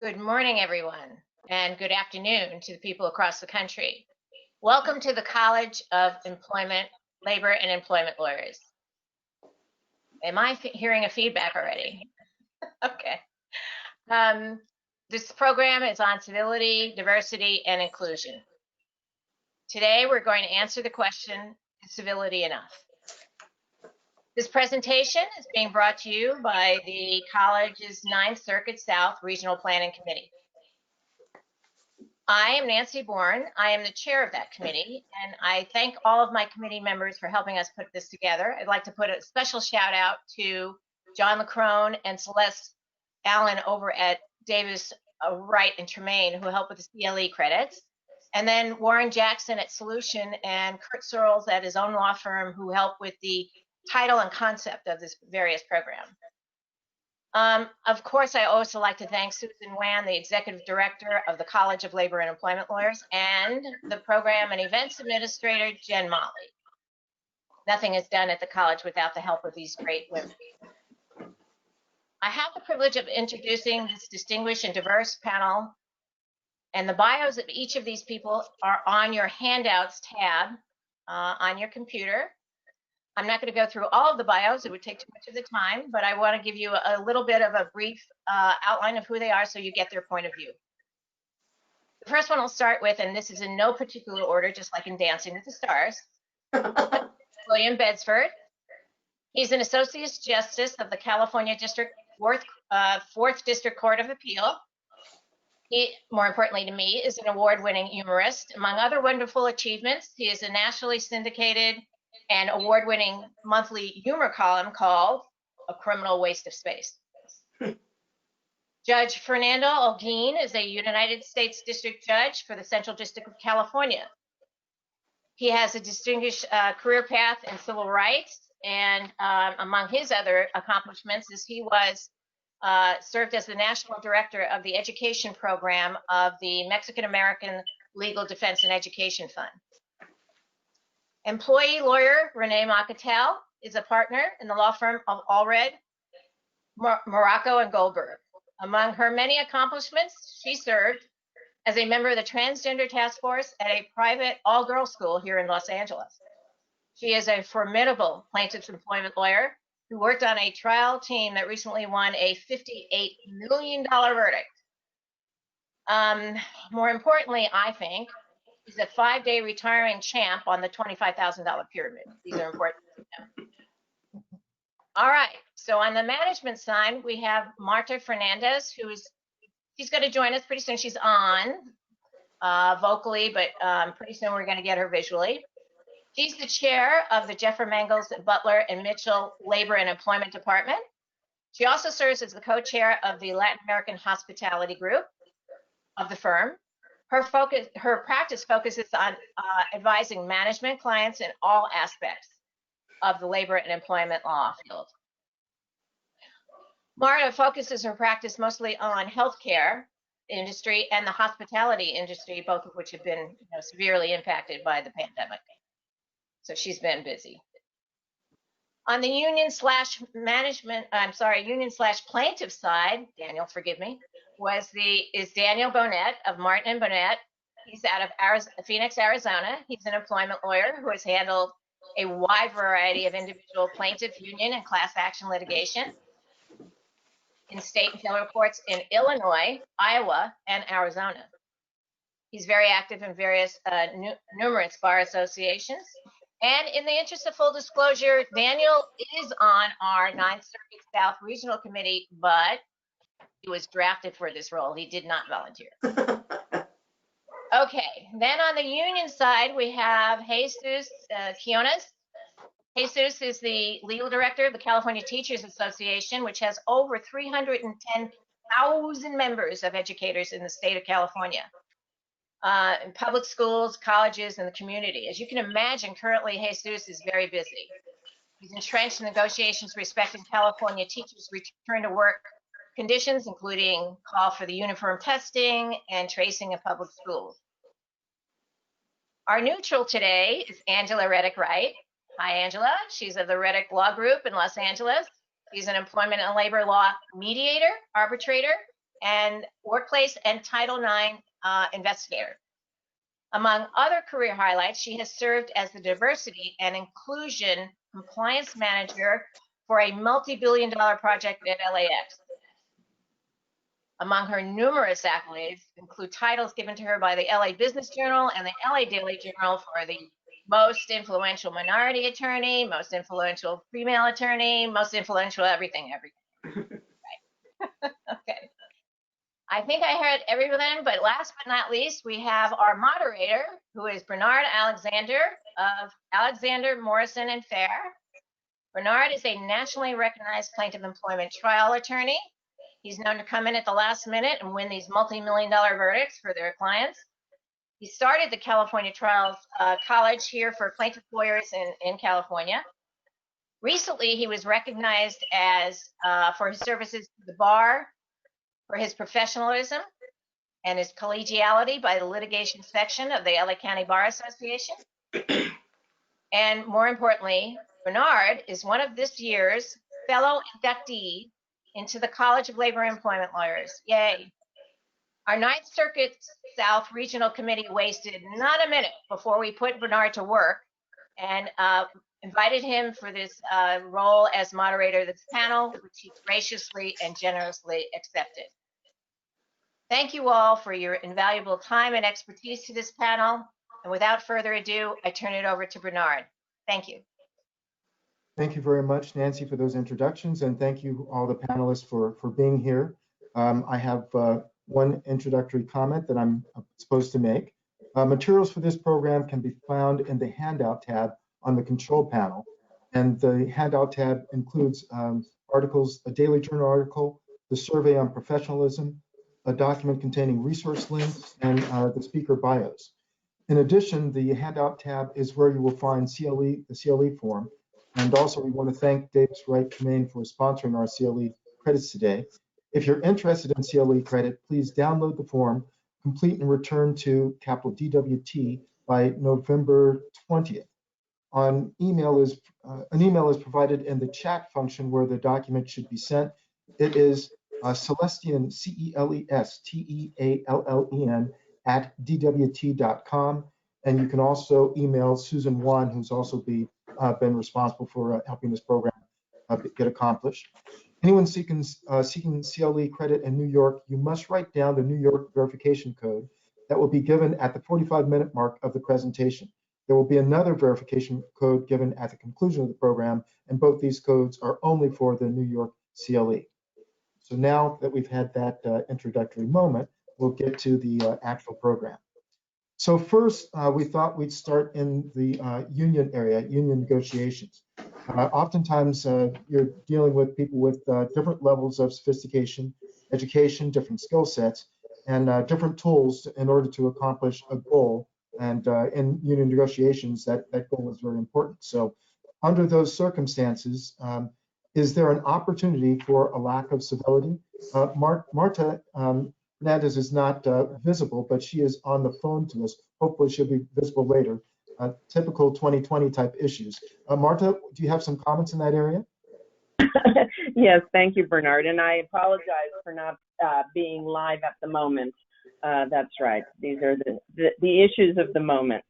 Good morning, everyone, and good afternoon to the people across the country. Welcome to the College of Employment, Labor, and Employment Lawyers. Am I hearing a feedback already? Okay. This program is on civility, diversity, and inclusion. Today, we're going to answer the question, is civility enough? This presentation is being brought to you by the college's 9th Circuit South Regional Planning Committee. I am Nancy Bourne. I am the chair of that committee, and I thank all of my committee members for helping us put this together. I'd like to put a special shout out to John LaCrone and Celeste Allen over at Davis Wright and Tremaine, who helped with the CLE credits, and then Warren Jackson at Solution and Kurt Searles at his own law firm, who helped with the title and concept of this various program. Of course, I also like to thank Susan Wan, the Executive Director of the College of Labor and Employment Lawyers, and the Program and Events Administrator, Jen Motley. Nothing is done at the college without the help of these great women. I have the privilege of introducing this distinguished and diverse panel, and the bios of each of these people are on your handouts tab on your computer. I'm not going to go through all of the bios, it would take too much of the time, but I want to give you a little bit of a brief outline of who they are so you get their point of view. The first one I'll start with, and this is in no particular order, just like in Dancing with the Stars, William Bedsford. He's an Associate Justice of the California District 4th District Court of Appeal. He, more importantly to me, is an award-winning humorist. Among other wonderful achievements, he is a nationally syndicated and award-winning monthly humor column called A Criminal Waste of Space. Judge Fernando Holguin is a United States District Judge for the Central District of California. He has a distinguished career path in civil rights, and among his other accomplishments is he was served as the National Director of the Education Program of the Mexican American Legal Defense and Education Fund. Employee lawyer Renee Macatel is a partner in the law firm of Allred, Morocco, and Goldberg. Among her many accomplishments, she served as a member of the Transgender Task Force at a private all-girls school here in Los Angeles. She is a formidable plaintiff's employment lawyer who worked on a trial team that recently won a $58 million verdict. More importantly, I think, he's a 5-day retiring champ on the $25,000 pyramid. These are important to know. All right, so on the management side, we have Marta Fernandez, she's going to join us pretty soon. She's on vocally, but pretty soon we're going to get her visually. She's the chair of the Jeffrey Mangels, Butler, and Mitchell Labor and Employment Department. She also serves as the co-chair of the Latin American Hospitality Group of the firm. Her practice focuses on advising management clients in all aspects of the labor and employment law field. Marta focuses her practice mostly on healthcare industry and the hospitality industry, both of which have been severely impacted by the pandemic. So she's been busy. On the union slash plaintiff side, Daniel, forgive me, is Daniel Bonnet of Martin & Bonnet. He's out of Phoenix, Arizona. He's an employment lawyer who has handled a wide variety of individual plaintiff, union, and class action litigation in state and federal courts in Illinois, Iowa, and Arizona. He's very active in various numerous bar associations. And in the interest of full disclosure, Daniel is on our 9th Circuit South Regional Committee, but he was drafted for this role. He did not volunteer. Okay, then on the union side, we have Jesus Quiones. Jesus is the legal director of the California Teachers Association, which has over 310,000 members of educators in the state of California, in public schools, colleges, and the community. As you can imagine, currently Jesus is very busy. He's entrenched in negotiations respecting California teachers' return to work conditions, including call for the uniform testing and tracing of public schools. Our neutral today is Angela Reddick-Wright. Hi, Angela. She's of the Reddick Law Group in Los Angeles. She's an employment and labor law mediator, arbitrator, and workplace and Title IX investigator. Among other career highlights, she has served as the diversity and inclusion compliance manager for a multi-billion-dollar project at LAX. Among her numerous accolades include titles given to her by the LA Business Journal and the LA Daily Journal for the most influential minority attorney, most influential female attorney, most influential everything. Right. Okay. I think I heard everything, but last but not least, we have our moderator, who is Bernard Alexander of Alexander, Morrison & Fair. Bernard is a nationally recognized plaintiff employment trial attorney. He's known to come in at the last minute and win these multi-million-dollar verdicts for their clients. He started the California Trials College here for plaintiff lawyers in California. Recently, he was recognized as for his services to the bar, for his professionalism and his collegiality by the litigation section of the LA County Bar Association. And more importantly, Bernard is one of this year's fellow inductees into the College of Labor and Employment Lawyers. Yay. Our Ninth Circuit South Regional Committee wasted not a minute before we put Bernard to work and invited him for this role as moderator of this panel, which he graciously and generously accepted. Thank you all for your invaluable time and expertise to this panel. And without further ado, I turn it over to Bernard. Thank you. Thank you very much, Nancy, for those introductions, and thank you all the panelists for being here. I have one introductory comment that I'm supposed to make. Materials for this program can be found in the handout tab on the control panel, and the handout tab includes articles, a Daily Journal article, the survey on professionalism, a document containing resource links, and the speaker bios. In addition, the handout tab is where you will find the CLE form. And also, we want to thank Davis Wright Tremaine for sponsoring our CLE credits today. If you're interested in CLE credit, please download the form, complete and return to capital DWT by November 20th. An email is provided in the chat function where the document should be sent. It is Celestian, CELESTEALLEN @dwt.com. And you can also email Susan Wan, who's also been responsible for helping this program get accomplished. Anyone seeking CLE credit in New York, you must write down the New York verification code that will be given at the 45-minute mark of the presentation. There will be another verification code given at the conclusion of the program, and both these codes are only for the New York CLE. So now that we've had that introductory moment, we'll get to the actual program. So first, we thought we'd start in the union area, union negotiations. Oftentimes, you're dealing with people with different levels of sophistication, education, different skill sets, and different tools in order to accomplish a goal. And in union negotiations, that goal is very important. So under those circumstances, is there an opportunity for a lack of civility? Marta Hernandez is not visible, but she is on the phone to us. Hopefully she'll be visible later. Typical 2020 type issues. Marta, do you have some comments in that area? Yes, thank you, Bernard. And I apologize for not being live at the moment. That's right. These are the issues of the moment.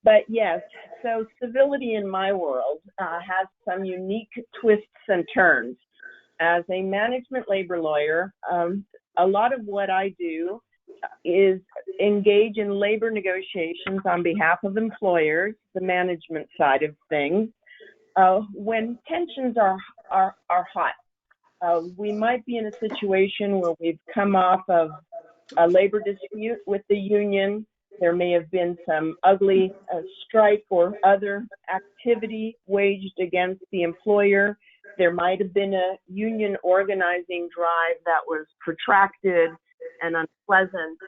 But yes, so civility in my world has some unique twists and turns. As a management labor lawyer, a lot of what I do is engage in labor negotiations on behalf of employers, the management side of things, when tensions are hot. We might be in a situation where we've come off of a labor dispute with the union. There may have been some ugly strike or other activity waged against the employer. There might have been a union organizing drive that was protracted and unpleasant,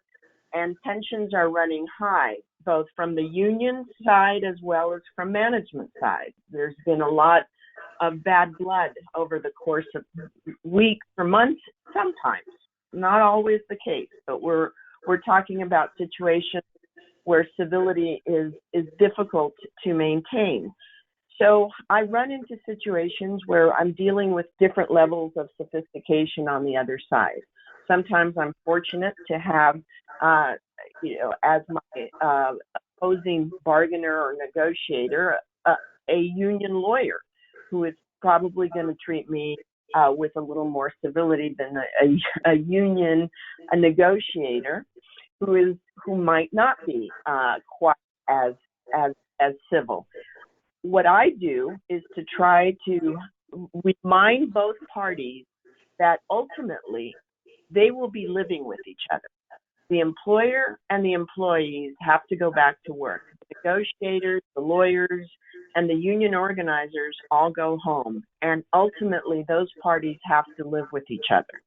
and tensions are running high, both from the union side as well as from management side. There's been a lot of bad blood over the course of weeks or months, sometimes. Not always the case, but we're talking about situations where civility is difficult to maintain. So I run into situations where I'm dealing with different levels of sophistication on the other side. sometimes I'm fortunate to have, as my opposing bargainer or negotiator, a union lawyer who is probably going to treat me with a little more civility than a negotiator who might not be quite as civil. What I do is to try to remind both parties that ultimately they will be living with each other. The employer and the employees have to go back to work. The negotiators, the lawyers, and the union organizers all go home. And ultimately, those parties have to live with each other.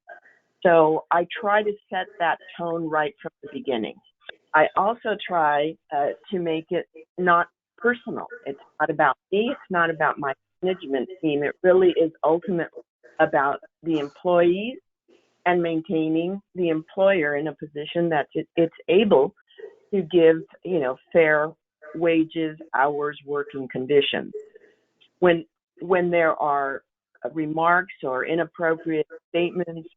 So I try to set that tone right from the beginning. I also try to make it not personal. It's not about me. It's not about my management team. It really is ultimately about the employees and maintaining the employer in a position that it's able to give, fair wages, hours, working conditions. When there are remarks or inappropriate statements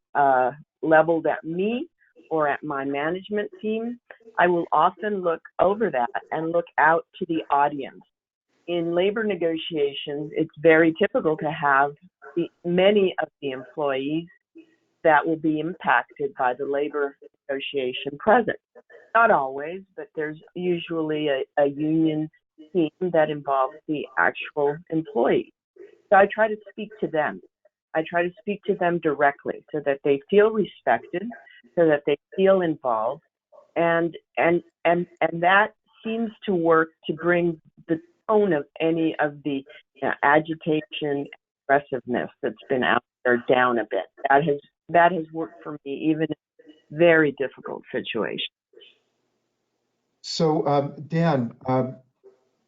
leveled at me or at my management team, I will often look over that and look out to the audience. In labor negotiations, it's very typical to have many of the employees that will be impacted by the labor negotiation present. Not always, but there's usually a union team that involves the actual employee. So I try to speak to them. I try to speak to them directly so that they feel respected, so that they feel involved, and that seems to work to bring the tone of any of the agitation, aggressiveness that's been out there down a bit. That has worked for me even in very difficult situations. So, Dan,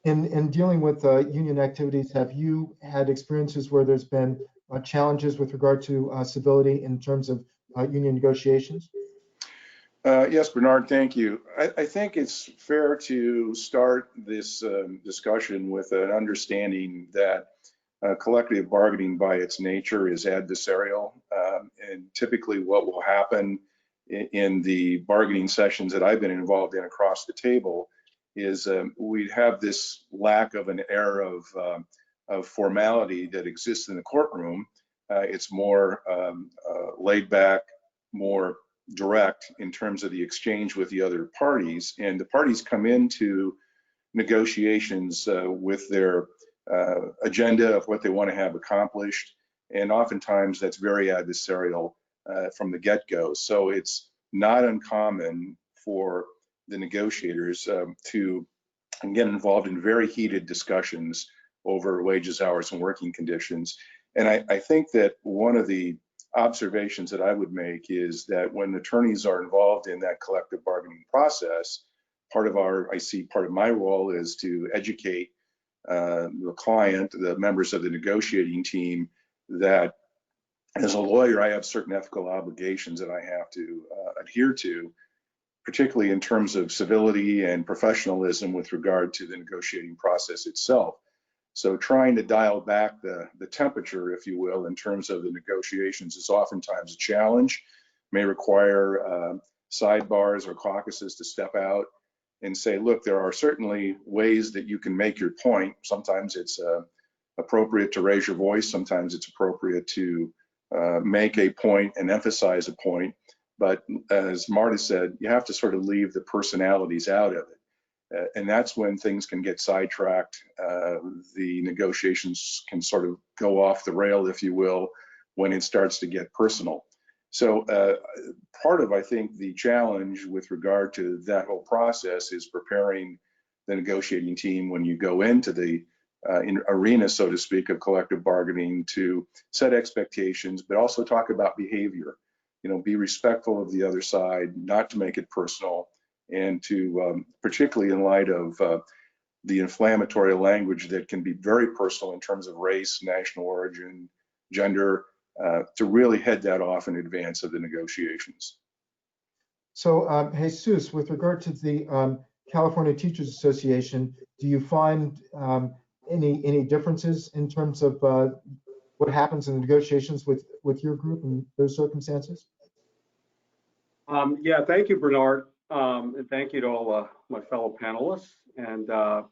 in dealing with union activities, have you had experiences where there's been challenges with regard to civility in terms of union negotiations? Yes, Bernard, thank you. I think it's fair to start this discussion with an understanding that collective bargaining by its nature is adversarial. And typically what will happen in the bargaining sessions that I've been involved in across the table is we have this lack of an air of formality that exists in the courtroom. It's more laid back, more direct in terms of the exchange with the other parties, and the parties come into negotiations with their agenda of what they want to have accomplished, and oftentimes that's very adversarial from the get-go. So it's not uncommon for the negotiators to get involved in very heated discussions over wages, hours, and working conditions. And I think that one of the observations that I would make is that when attorneys are involved in that collective bargaining process, part of my role is to educate the client, the members of the negotiating team, that as a lawyer, I have certain ethical obligations that I have to adhere to, particularly in terms of civility and professionalism with regard to the negotiating process itself. So trying to dial back the temperature, if you will, in terms of the negotiations is oftentimes a challenge, may require sidebars or caucuses to step out and say, look, there are certainly ways that you can make your point. Sometimes it's appropriate to raise your voice. Sometimes it's appropriate to make a point and emphasize a point. But as Marta said, you have to sort of leave the personalities out of it. And that's when things can get sidetracked. The negotiations can sort of go off the rail, if you will, when it starts to get personal. So part of, I think, the challenge with regard to that whole process is preparing the negotiating team when you go into the arena, so to speak, of collective bargaining, to set expectations, but also talk about behavior. Be respectful of the other side, not to make it personal, and to, particularly in light of the inflammatory language that can be very personal in terms of race, national origin, gender, to really head that off in advance of the negotiations. So, Jesus, with regard to the California Teachers Association, do you find any differences in terms of what happens in the negotiations with your group in those circumstances? Yeah, thank you, Bernard, and thank you to all my fellow panelists, and to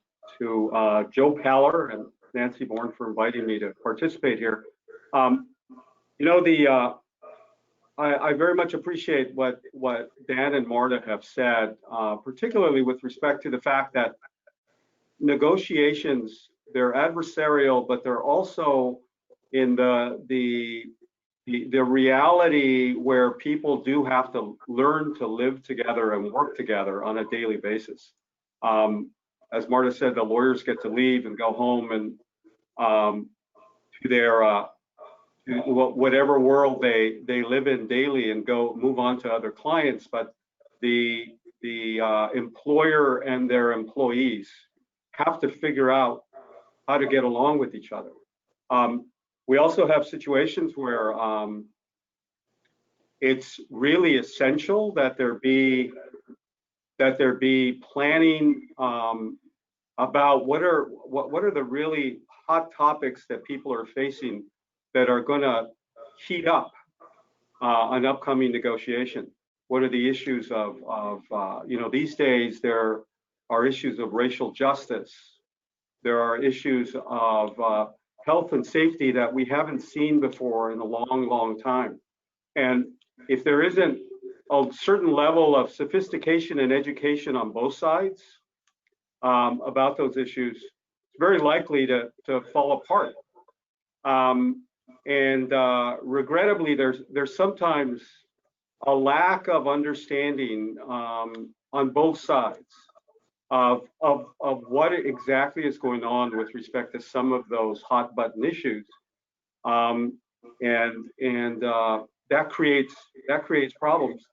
Joe Paller and Nancy Bourne for inviting me to participate here. You know, I very much appreciate what Dan and Marta have said, particularly with respect to the fact that negotiations, they're adversarial, but they're also in the reality where people do have to learn to live together and work together on a daily basis. As Marta said, the lawyers get to leave and go home and to their to whatever world they live in daily and go move on to other clients. But the employer and their employees have to figure out how to get along with each other. We also have situations where it's really essential that there be planning about what are the really hot topics that people are facing that are going to heat up an upcoming negotiation. What are the issues of you know, these days there are issues of racial justice. There are issues of health and safety that we haven't seen before in a long, long time. And if there isn't a certain level of sophistication and education on both sides about those issues, it's very likely to fall apart. Regrettably, there's sometimes a lack of understanding on both sides of what exactly is going on with respect to some of those hot button issues, that creates problems.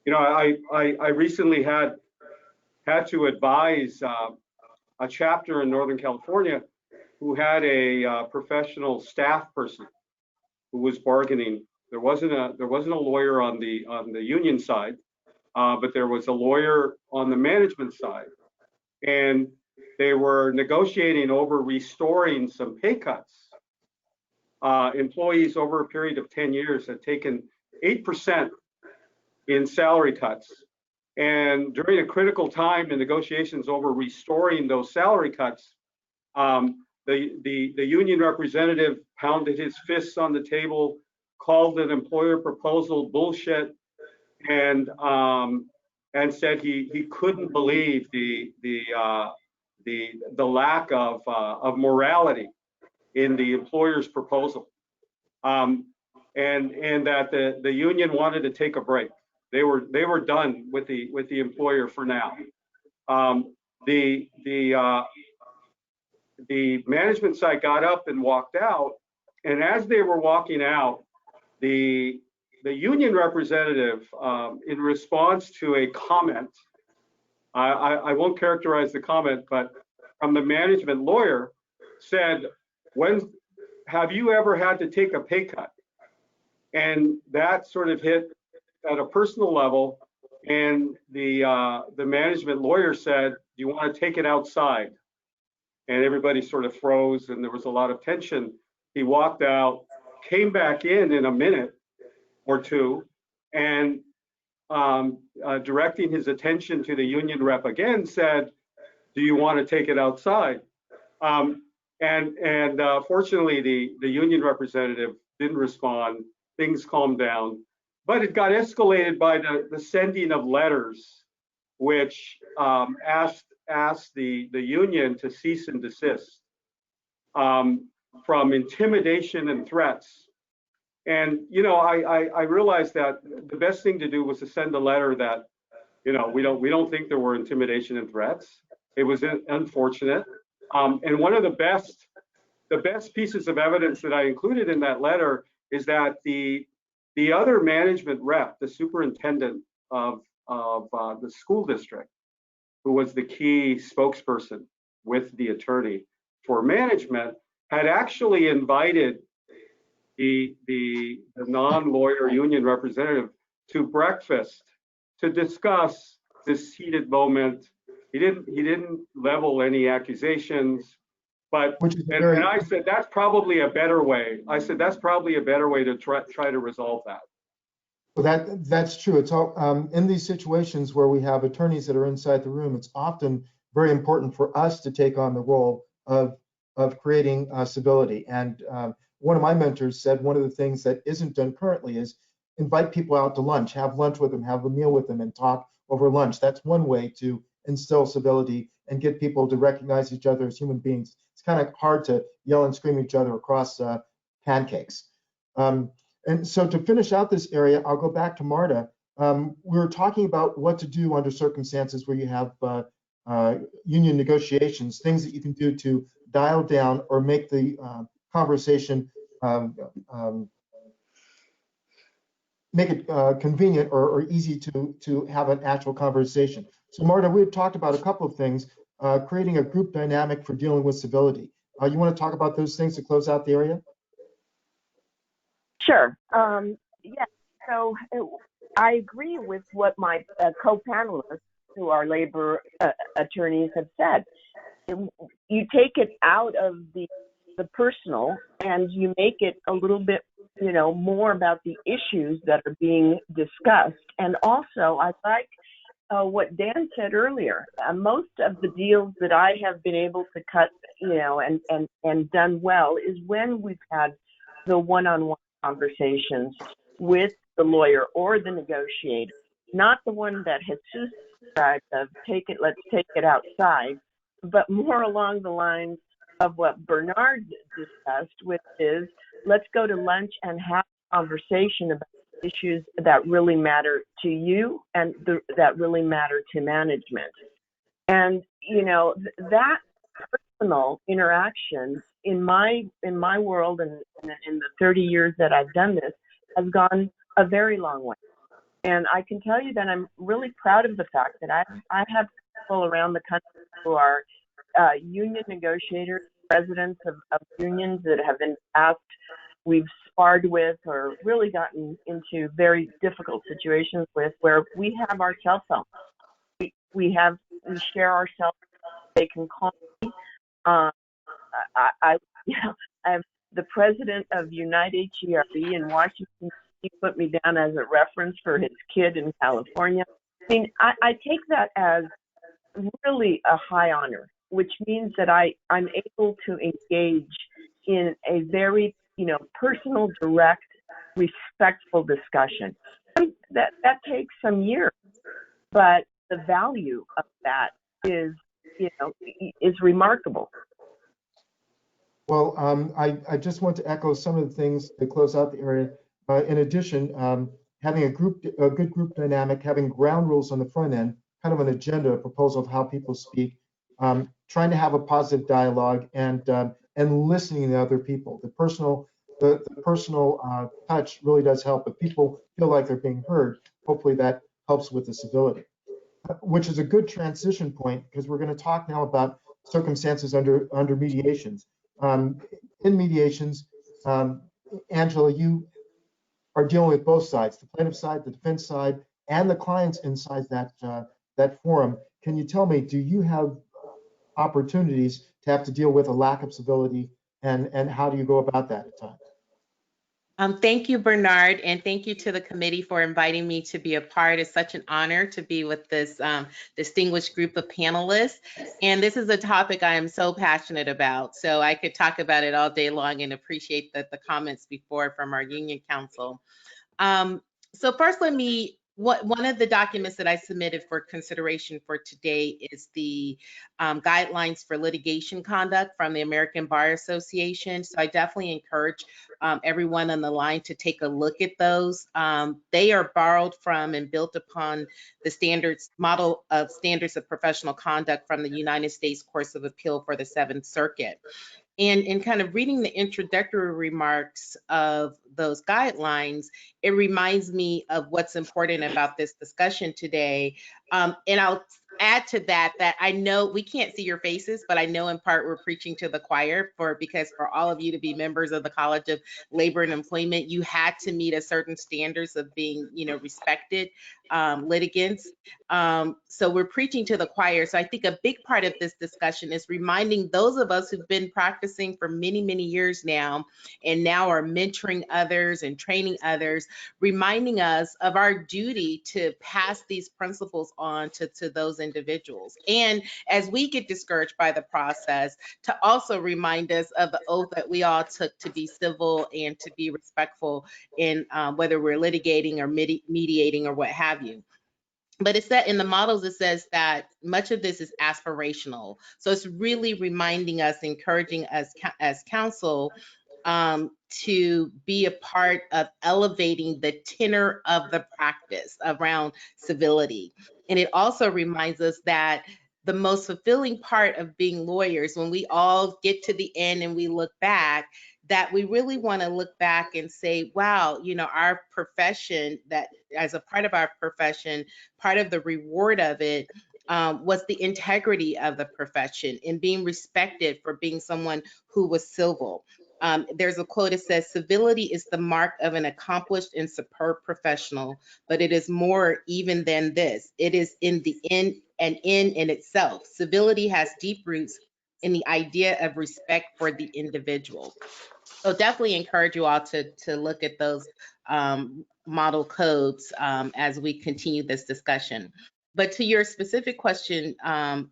You know, I recently had to advise a chapter in Northern California who had a professional staff person who was bargaining. There wasn't a lawyer on the union side, but there was a lawyer on the management side. And they were negotiating over restoring some pay cuts. Employees over a period of 10 years had taken 8% in salary cuts. And during a critical time in negotiations over restoring those salary cuts, the union representative pounded his fists on the table, called an employer proposal bullshit, and said he couldn't believe the lack of morality in the employer's proposal, and that the union wanted to take a break. They were done with the employer for now. The management side got up and walked out, and as they were walking out, the union representative, in response to a comment, I won't characterize the comment, but from the management lawyer, said, "When have you ever had to take a pay cut?" And that sort of hit at a personal level, and the management lawyer said, "Do you want to take it outside?" And everybody sort of froze, and there was a lot of tension. He walked out, came back in a minute or two, and directing his attention to the union rep again, said, "Do you want to take it outside?" Fortunately, the union representative didn't respond. Things calmed down, but it got escalated by the sending of letters, which asked the union to cease and desist from intimidation and threats. And you know, I realized that the best thing to do was to send a letter that, you know, we don't think there were intimidation and threats. It was unfortunate. And one of the best pieces of evidence that I included in that letter is that the other management rep, the superintendent of the school district, who was the key spokesperson with the attorney for management, had actually invited the non-lawyer union representative to breakfast to discuss this heated moment. He didn't level any accusations, but and I said that's probably a better way. I said that's probably a better way to try to resolve that. Well, that's true. It's all in these situations where we have attorneys that are inside the room. It's often very important for us to take on the role of creating civility. And one of my mentors said one of the things that isn't done currently is invite people out to lunch, have lunch with them, have a meal with them, and talk over lunch. That's one way to instill civility and get people to recognize each other as human beings. It's kind of hard to yell and scream at each other across pancakes. And so to finish out this area, I'll go back to Marta. We were talking about what to do under circumstances where you have union negotiations, things that you can do to dial down or make the conversation, make it convenient or easy to have an actual conversation. So Marta, we had talked about a couple of things, creating a group dynamic for dealing with civility. You want to talk about those things to close out the area? Sure. Yeah. So I agree with what my co-panelists, who are labor attorneys, have said. You take it out of the personal and you make it a little bit, more about the issues that are being discussed. And also, I like what Dan said earlier. Most of the deals that I have been able to cut, and done well is when we've had the one-on-one conversations with the lawyer or the negotiator, not the one that Jesus described of let's take it outside, but more along the lines of what Bernard discussed, which is let's go to lunch and have a conversation about issues that really matter to you and that really matter to management. And, that personal interaction in my world and in the 30 years that I've done this has gone a very long way. And I can tell you that I'm really proud of the fact that I have people around the country who are union negotiators, presidents of unions that have been asked, we've sparred with or really gotten into very difficult situations with, where we have our cell phones. We share our cell phones. They can call me. I have the president of Unite HERE in Washington. He put me down as a reference for his kid in California. I mean, I take that as really a high honor, which means that I'm able to engage in a very, personal, direct, respectful discussion. That takes some years, but the value of that is remarkable. Well, I just want to echo some of the things to close out the area. In addition, having a good group dynamic, having ground rules on the front end, kind of an agenda, a proposal of how people speak, trying to have a positive dialogue, and listening to other people. The personal touch really does help. If people feel like they're being heard, hopefully that helps with the civility. Which is a good transition point, because we're going to talk now about circumstances under mediations. In mediations, Angela, you are dealing with both sides, the plaintiff side, the defense side, and the clients inside that forum. Can you tell me, do you have opportunities to have to deal with a lack of civility, and how do you go about that at times? Thank you, Bernard, and thank you to the committee for inviting me to be a part. It's such an honor to be with this distinguished group of panelists. And this is a topic I am so passionate about. So I could talk about it all day long, and appreciate the comments before from our union counsel. So first, one of the documents that I submitted for consideration for today is the guidelines for litigation conduct from the American Bar Association. So I definitely encourage everyone on the line to take a look at those. They are borrowed from and built upon the model of standards of professional conduct from the United States Courts of Appeal for the Seventh Circuit. And in kind of reading the introductory remarks of those guidelines, it reminds me of what's important about this discussion today. And I'll add to that, that I know we can't see your faces, but I know in part we're preaching to the choir because for all of you to be members of the College of Labor and Employment, you had to meet a certain standards of being, respected litigants. So we're preaching to the choir. So I think a big part of this discussion is reminding those of us who've been practicing for many, many years now, and now are mentoring others and training others, reminding us of our duty to pass these principles on to those individuals. And as we get discouraged by the process, to also remind us of the oath that we all took to be civil and to be respectful in whether we're litigating or mediating or what have you. But it's that in the models, it says that much of this is aspirational. So it's really reminding us, encouraging us as counsel to be a part of elevating the tenor of the practice around civility. And it also reminds us that the most fulfilling part of being lawyers, when we all get to the end and we look back, that we really want to look back and say, wow, our profession, that as a part of our profession, part of the reward of it was the integrity of the profession and being respected for being someone who was civil. There's a quote that says, civility is the mark of an accomplished and superb professional, but it is more even than this. It is in the end and in itself. Civility has deep roots in the idea of respect for the individual. So definitely encourage you all to look at those model codes as we continue this discussion. But to your specific question,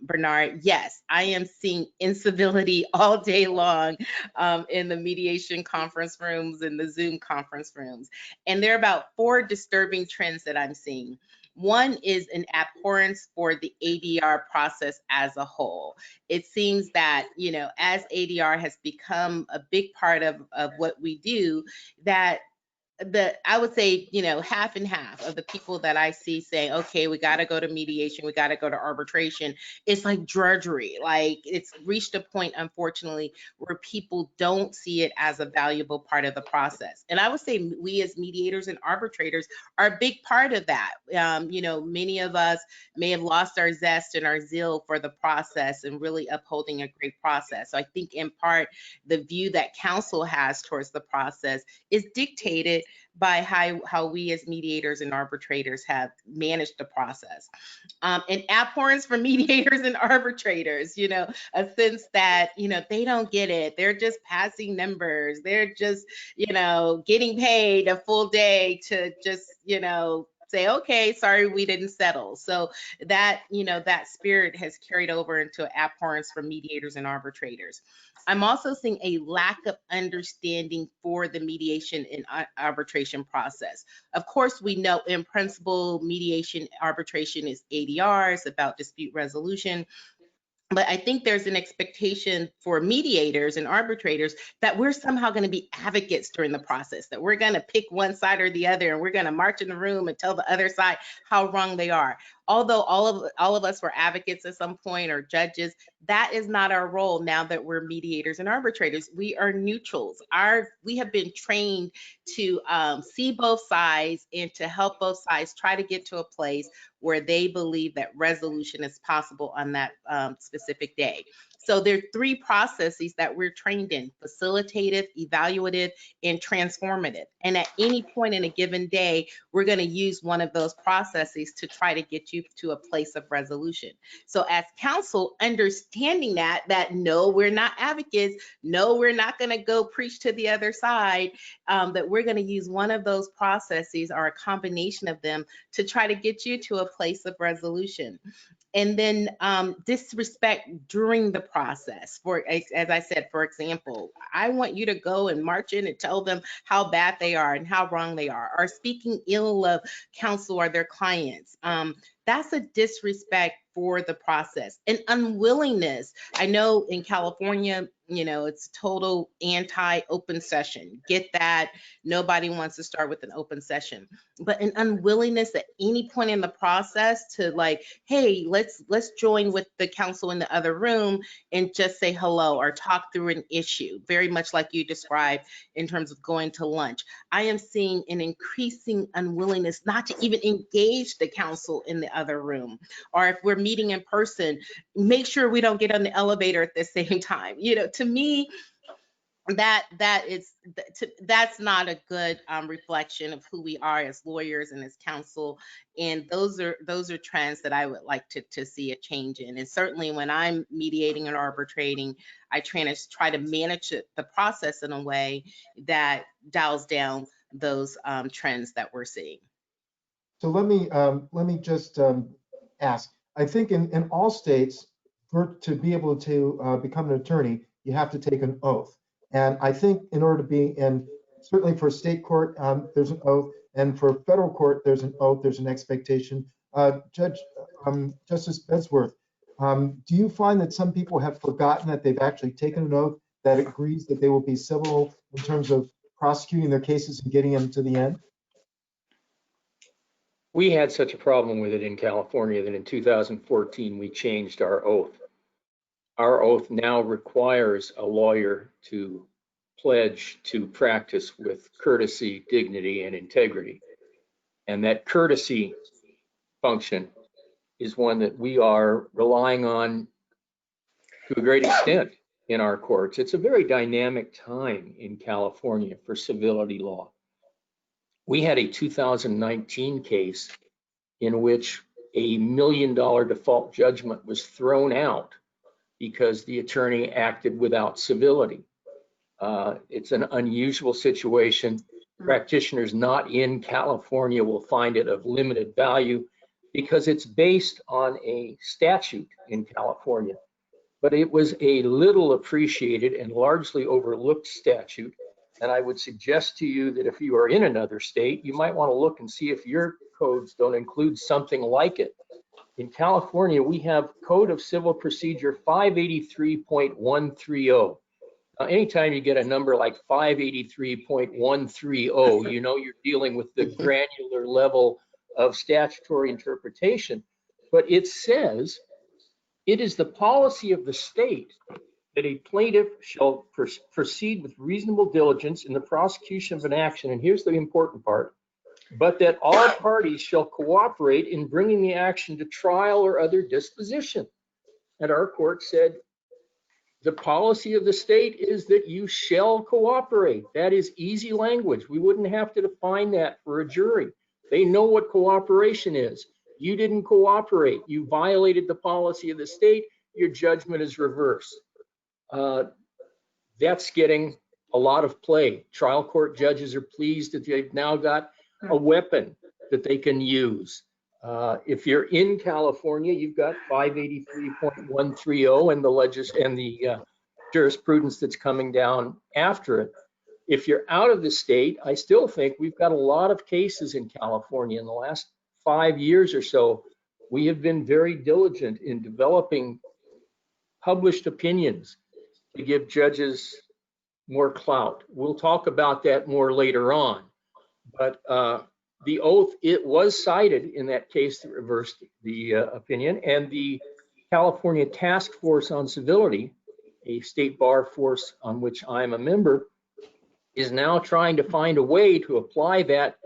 Bernard, yes, I am seeing incivility all day long in the mediation conference rooms and the Zoom conference rooms. And there are about 4 disturbing trends that I'm seeing. One is an abhorrence for the ADR process as a whole. It seems that, as ADR has become a big part of what we do, that I would say, half and half of the people that I see saying, okay, we got to go to mediation, we got to go to arbitration. It's like drudgery. Like it's reached a point, unfortunately, where people don't see it as a valuable part of the process. And I would say we as mediators and arbitrators are a big part of that. Many of us may have lost our zest and our zeal for the process and really upholding a great process. So I think in part, the view that counsel has towards the process is dictated by how we as mediators and arbitrators have managed the process. And abhorrence for mediators and arbitrators, a sense that, they don't get it. They're just passing numbers. They're just, getting paid a full day to just, say, okay, sorry, we didn't settle. So that, that spirit has carried over into abhorrence for mediators and arbitrators. I'm also seeing a lack of understanding for the mediation and arbitration process. Of course, we know in principle, mediation arbitration is ADR, it's about dispute resolution. But I think there's an expectation for mediators and arbitrators that we're somehow going to be advocates during the process, that we're going to pick one side or the other, and we're going to march in the room and tell the other side how wrong they are. Although all of us were advocates at some point or judges, that is not our role now that we're mediators and arbitrators. We are neutrals. We have been trained to see both sides and to help both sides try to get to a place where they believe that resolution is possible on that specific day. So there are 3 processes that we're trained in: facilitative, evaluative, and transformative. And at any point in a given day, we're going to use one of those processes to try to get you to a place of resolution. So as counsel, understanding that no, we're not advocates, no, we're not going to go preach to the other side, that we're going to use one of those processes or a combination of them to try to get you to a place of resolution. And then disrespect during the process. As I said, for example, I want you to go and march in and tell them how bad they are and how wrong they are, or speaking ill of counsel or their clients. That's a disrespect for the process. An unwillingness. I know in California, You know, it's total anti-open session. Get that? Nobody wants to start with an open session, but an unwillingness at any point in the process to like, hey, let's join with the counsel in the other room and just say hello or talk through an issue, very much like you described in terms of going to lunch. I am seeing an increasing unwillingness not to even engage the counsel in the other room, or if we're meeting in person, make sure we don't get on the elevator at the same time. You know, to me, that's not a good reflection of who we are as lawyers and as counsel. And those are trends that I would like to see a change in. And certainly when I'm mediating and arbitrating, I try to manage the process in a way that dials down those trends that we're seeing. So let me just ask. I think in all states, to be able to become an attorney, you have to take an oath. And I think in order to be in, certainly for state court, there's an oath, and for federal court, there's an oath, there's an expectation. Justice Bedsworth, do you find that some people have forgotten that they've actually taken an oath that agrees that they will be civil in terms of prosecuting their cases and getting them to the end? We had such a problem with it in California that in 2014, we changed our oath. Our oath now requires a lawyer to pledge to practice with courtesy, dignity, and integrity. And that courtesy function is one that we are relying on to a great extent in our courts. It's a very dynamic time in California for civility law. We had a 2019 case in which $1 million default judgment was thrown out because the attorney acted without civility. It's an unusual situation. Practitioners not in California will find it of limited value because it's based on a statute in California. But it was a little appreciated and largely overlooked statute. And I would suggest to you that if you are in another state, you might want to look and see if your codes don't include something like it. In California, we have Code of Civil Procedure 583.130. Now, anytime you get a number like 583.130, you know you're dealing with the granular level of statutory interpretation. But it says it is the policy of the state that a plaintiff shall proceed with reasonable diligence in the prosecution of an action, and here's the important part, but that all parties shall cooperate in bringing the action to trial or other disposition. And our court said, the policy of the state is that you shall cooperate. That is easy language. We wouldn't have to define that for a jury. They know what cooperation is. You didn't cooperate. You violated the policy of the state. Your judgment is reversed. That's getting a lot of play. Trial court judges are pleased that they've now got a weapon that they can use. If you're in California, you've got 583.130 and the jurisprudence that's coming down after it. If you're out of the state, I still think we've got a lot of cases in California. In the last 5 years or so, we have been very diligent in developing published opinions to give judges more clout. We'll talk about that more later on. But the oath, it was cited in that case that reversed the opinion, and the California Task Force on Civility, a state bar force on which I'm a member, is now trying to find a way to apply that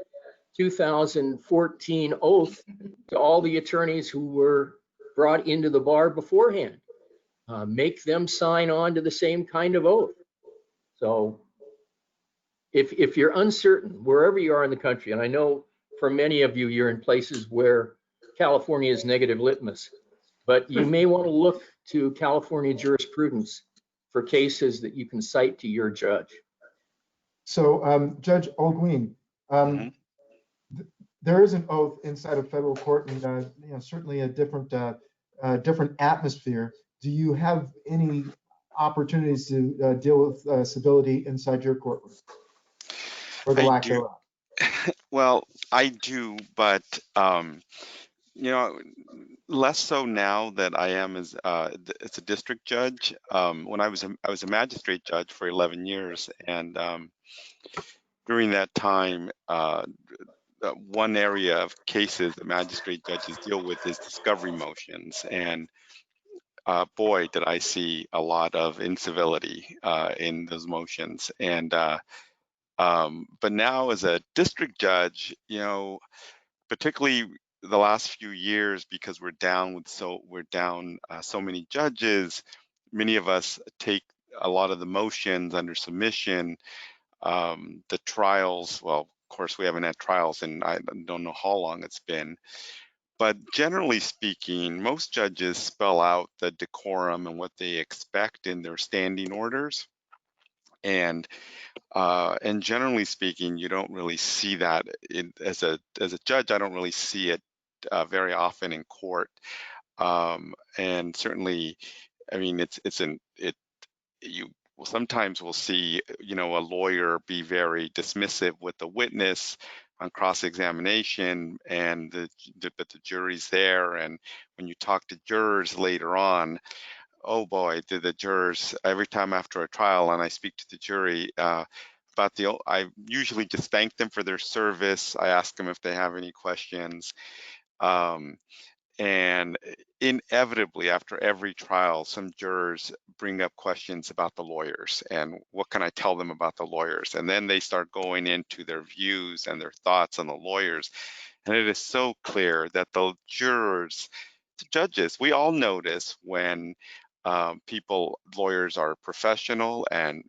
2014 oath to all the attorneys who were brought into the bar beforehand. Make them sign on to the same kind of oath. So if you're uncertain, wherever you are in the country, and I know for many of you, you're in places where California is negative litmus, but you may want to look to California jurisprudence for cases that you can cite to your judge. So Judge Olguin, there is an oath inside of federal court, and certainly a different atmosphere. Do you have any opportunities to deal with civility inside your courtroom, or the lack thereof? Well, I do, but You know, less so now that I am as a district judge. When I was a magistrate judge for 11 years, and during that time, one area of cases that magistrate judges deal with is discovery motions, and boy, did I see a lot of incivility in those motions. And but now as a district judge, you know, particularly the last few years, because we're down so many judges, many of us take a lot of the motions under submission. The trials, well, of course, we haven't had trials, and I don't know how long it's been. But generally speaking, most judges spell out the decorum and what they expect in their standing orders. And generally speaking, you don't really see that as a judge. I don't really see it very often in court. And certainly, I mean, you sometimes will see, you know, a lawyer be very dismissive with the witness on cross-examination, and but the jury's there, and when you talk to jurors later on, oh boy, the jurors, every time after a trial and I speak to the jury I usually just thank them for their service. I ask them if they have any questions. And inevitably, after every trial, some jurors bring up questions about the lawyers and what can I tell them about the lawyers? And then they start going into their views and their thoughts on the lawyers. And it is so clear that the jurors, the judges, we all notice when lawyers are professional and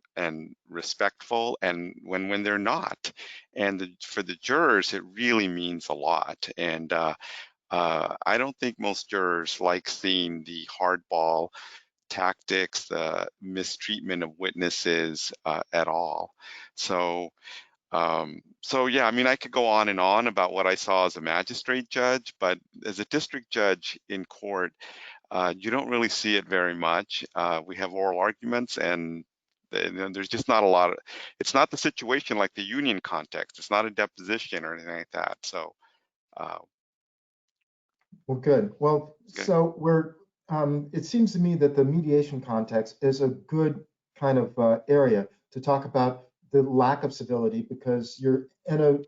respectful, and when they're not. And for the jurors, it really means a lot. And I don't think most jurors like seeing the hardball tactics, the mistreatment of witnesses at all. So yeah, I mean, I could go on and on about what I saw as a magistrate judge, but as a district judge in court, you don't really see it very much. We have oral arguments, and there's just not a lot of, it's not the situation like the union context. It's not a deposition or anything like that. So, Well, good. Well, good. so it seems to me that the mediation context is a good kind of area to talk about the lack of civility, because you're in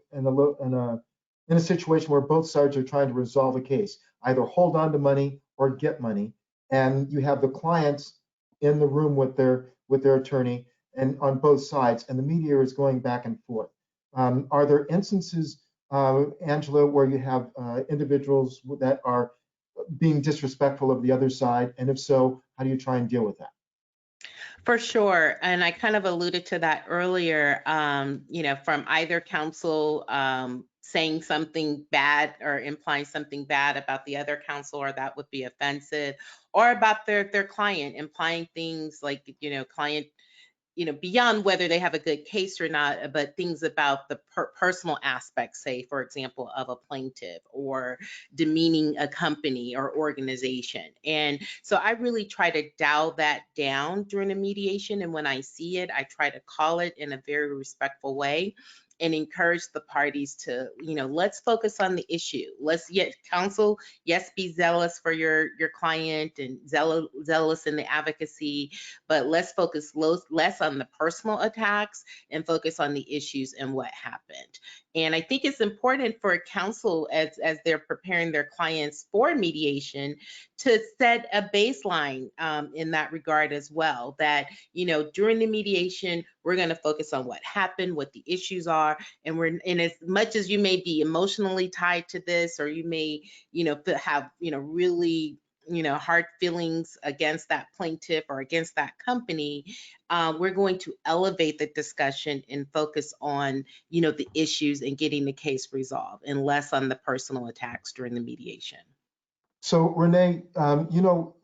a situation where both sides are trying to resolve a case, either hold on to money or get money, and you have the clients in the room with their attorney and on both sides, and the mediator is going back and forth. Are there instances, Angela, where you have individuals that are being disrespectful of the other side? And if so, how do you try and deal with that? For sure. And I kind of alluded to that earlier, you know, from either counsel saying something bad or implying something bad about the other counsel, or that would be offensive, or about their client, implying things like, you know, client, you know, beyond whether they have a good case or not, but things about the personal aspects, say, for example, of a plaintiff, or demeaning a company or organization. And so I really try to dial that down during a mediation. And when I see it, I try to call it in a very respectful way and encourage the parties to, you know, let's focus on the issue. Let's counsel, yes, be zealous for your client and zealous in the advocacy, but let's focus less on the personal attacks and focus on the issues and what happened. And I think it's important for counsel, as they're preparing their clients for mediation, to set a baseline in that regard as well, that, you know, during the mediation, we're going to focus on what happened, what the issues are, and as much as you may be emotionally tied to this, or you may, you know, have, you know, really, you know, hard feelings against that plaintiff or against that company, we're going to elevate the discussion and focus on, you know, the issues and getting the case resolved, and less on the personal attacks during the mediation. So Renee, you know,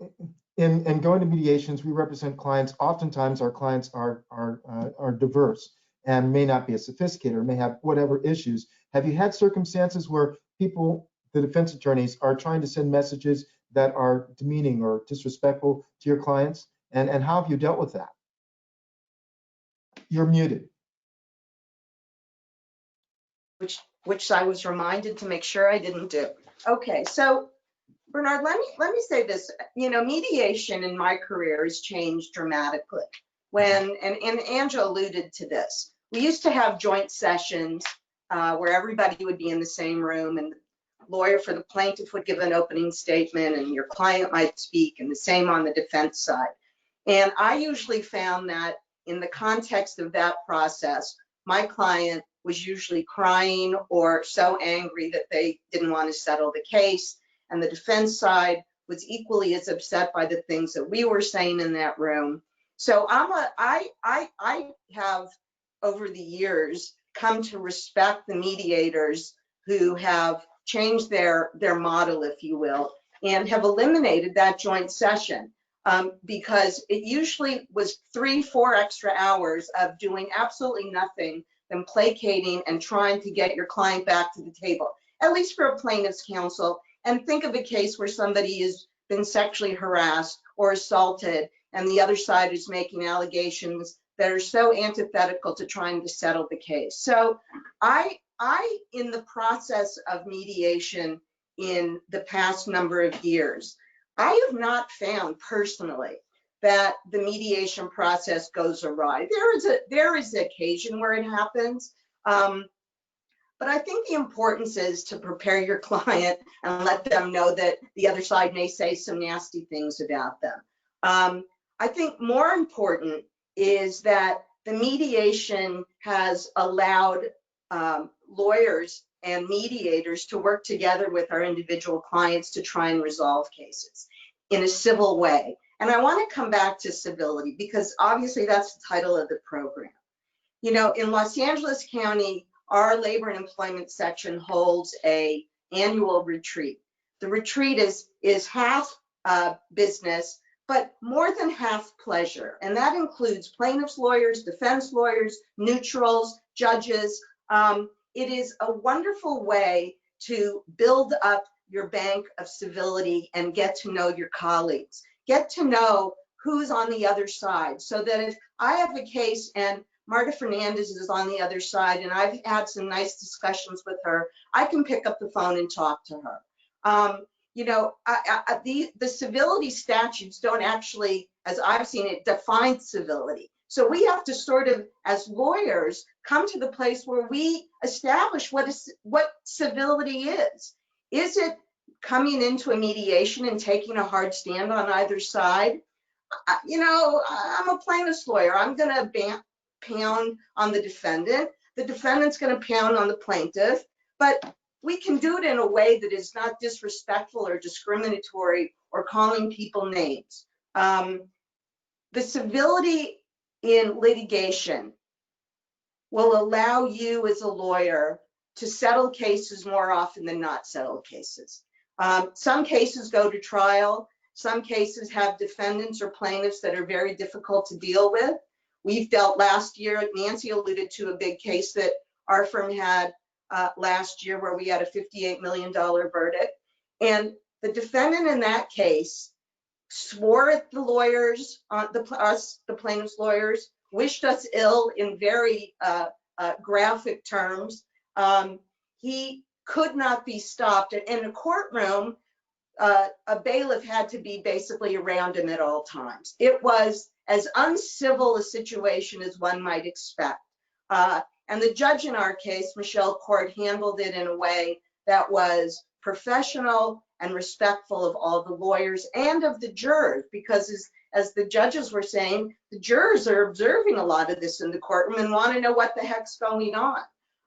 in going to mediations, we represent clients. Oftentimes our clients are diverse and may not be as sophisticated or may have whatever issues. Have you had circumstances where people, the defense attorneys, are trying to send messages that are demeaning or disrespectful to your clients? And how have you dealt with that? You're muted. Which I was reminded to make sure I didn't do. Okay, so Bernard, let me say this. You know, mediation in my career has changed dramatically. When, and Angela alluded to this, we used to have joint sessions where everybody would be in the same room, and the lawyer for the plaintiff would give an opening statement and your client might speak, and the same on the defense side. And I usually found that in the context of that process, my client was usually crying or so angry that they didn't want to settle the case. And the defense side was equally as upset by the things that we were saying in that room. So I have over the years come to respect the mediators who have changed their model, if you will, and have eliminated that joint session. Because it usually was 3-4 extra hours of doing absolutely nothing than placating and trying to get your client back to the table, at least for a plaintiff's counsel. And think of a case where somebody has been sexually harassed or assaulted, and the other side is making allegations that are so antithetical to trying to settle the case. So I, in the process of mediation in the past number of years, I have not found personally that the mediation process goes awry. There is occasion where it happens, but I think the importance is to prepare your client and let them know that the other side may say some nasty things about them. I think more important is that the mediation has allowed lawyers and mediators to work together with our individual clients to try and resolve cases in a civil way. And I want to come back to civility because obviously that's the title of the program. You know, in Los Angeles County, our labor and employment section holds an annual retreat. The retreat is half business, but more than half pleasure. And that includes plaintiffs' lawyers, defense lawyers, neutrals, judges. It is a wonderful way to build up your bank of civility and get to know your colleagues, get to know who's on the other side, so that if I have a case and Marta Fernandez is on the other side and I've had some nice discussions with her, I can pick up the phone and talk to her. You know, the civility statutes don't actually, as I've seen it, define civility. So we have to sort of, as lawyers, come to the place where we establish what civility is. Is it coming into a mediation and taking a hard stand on either side? You know, I'm a plaintiff's lawyer. I'm going to pound on the defendant. The defendant's going to pound on the plaintiff. But we can do it in a way that is not disrespectful or discriminatory or calling people names. The civility in litigation will allow you as a lawyer to settle cases more often than not settle cases. Some cases go to trial. Some cases have defendants or plaintiffs that are very difficult to deal with. We've dealt last year, Nancy alluded to a big case that our firm had last year where we had a $58 million verdict. And the defendant in that case swore at the lawyers, the plaintiff's lawyers, wished us ill in very graphic terms. He could not be stopped. In a courtroom, a bailiff had to be basically around him at all times. It was as uncivil a situation as one might expect. And the judge in our case, Michelle Court, handled it in a way that was professional and respectful of all the lawyers and of the jurors, because as the judges were saying, the jurors are observing a lot of this in the courtroom and want to know what the heck's going on.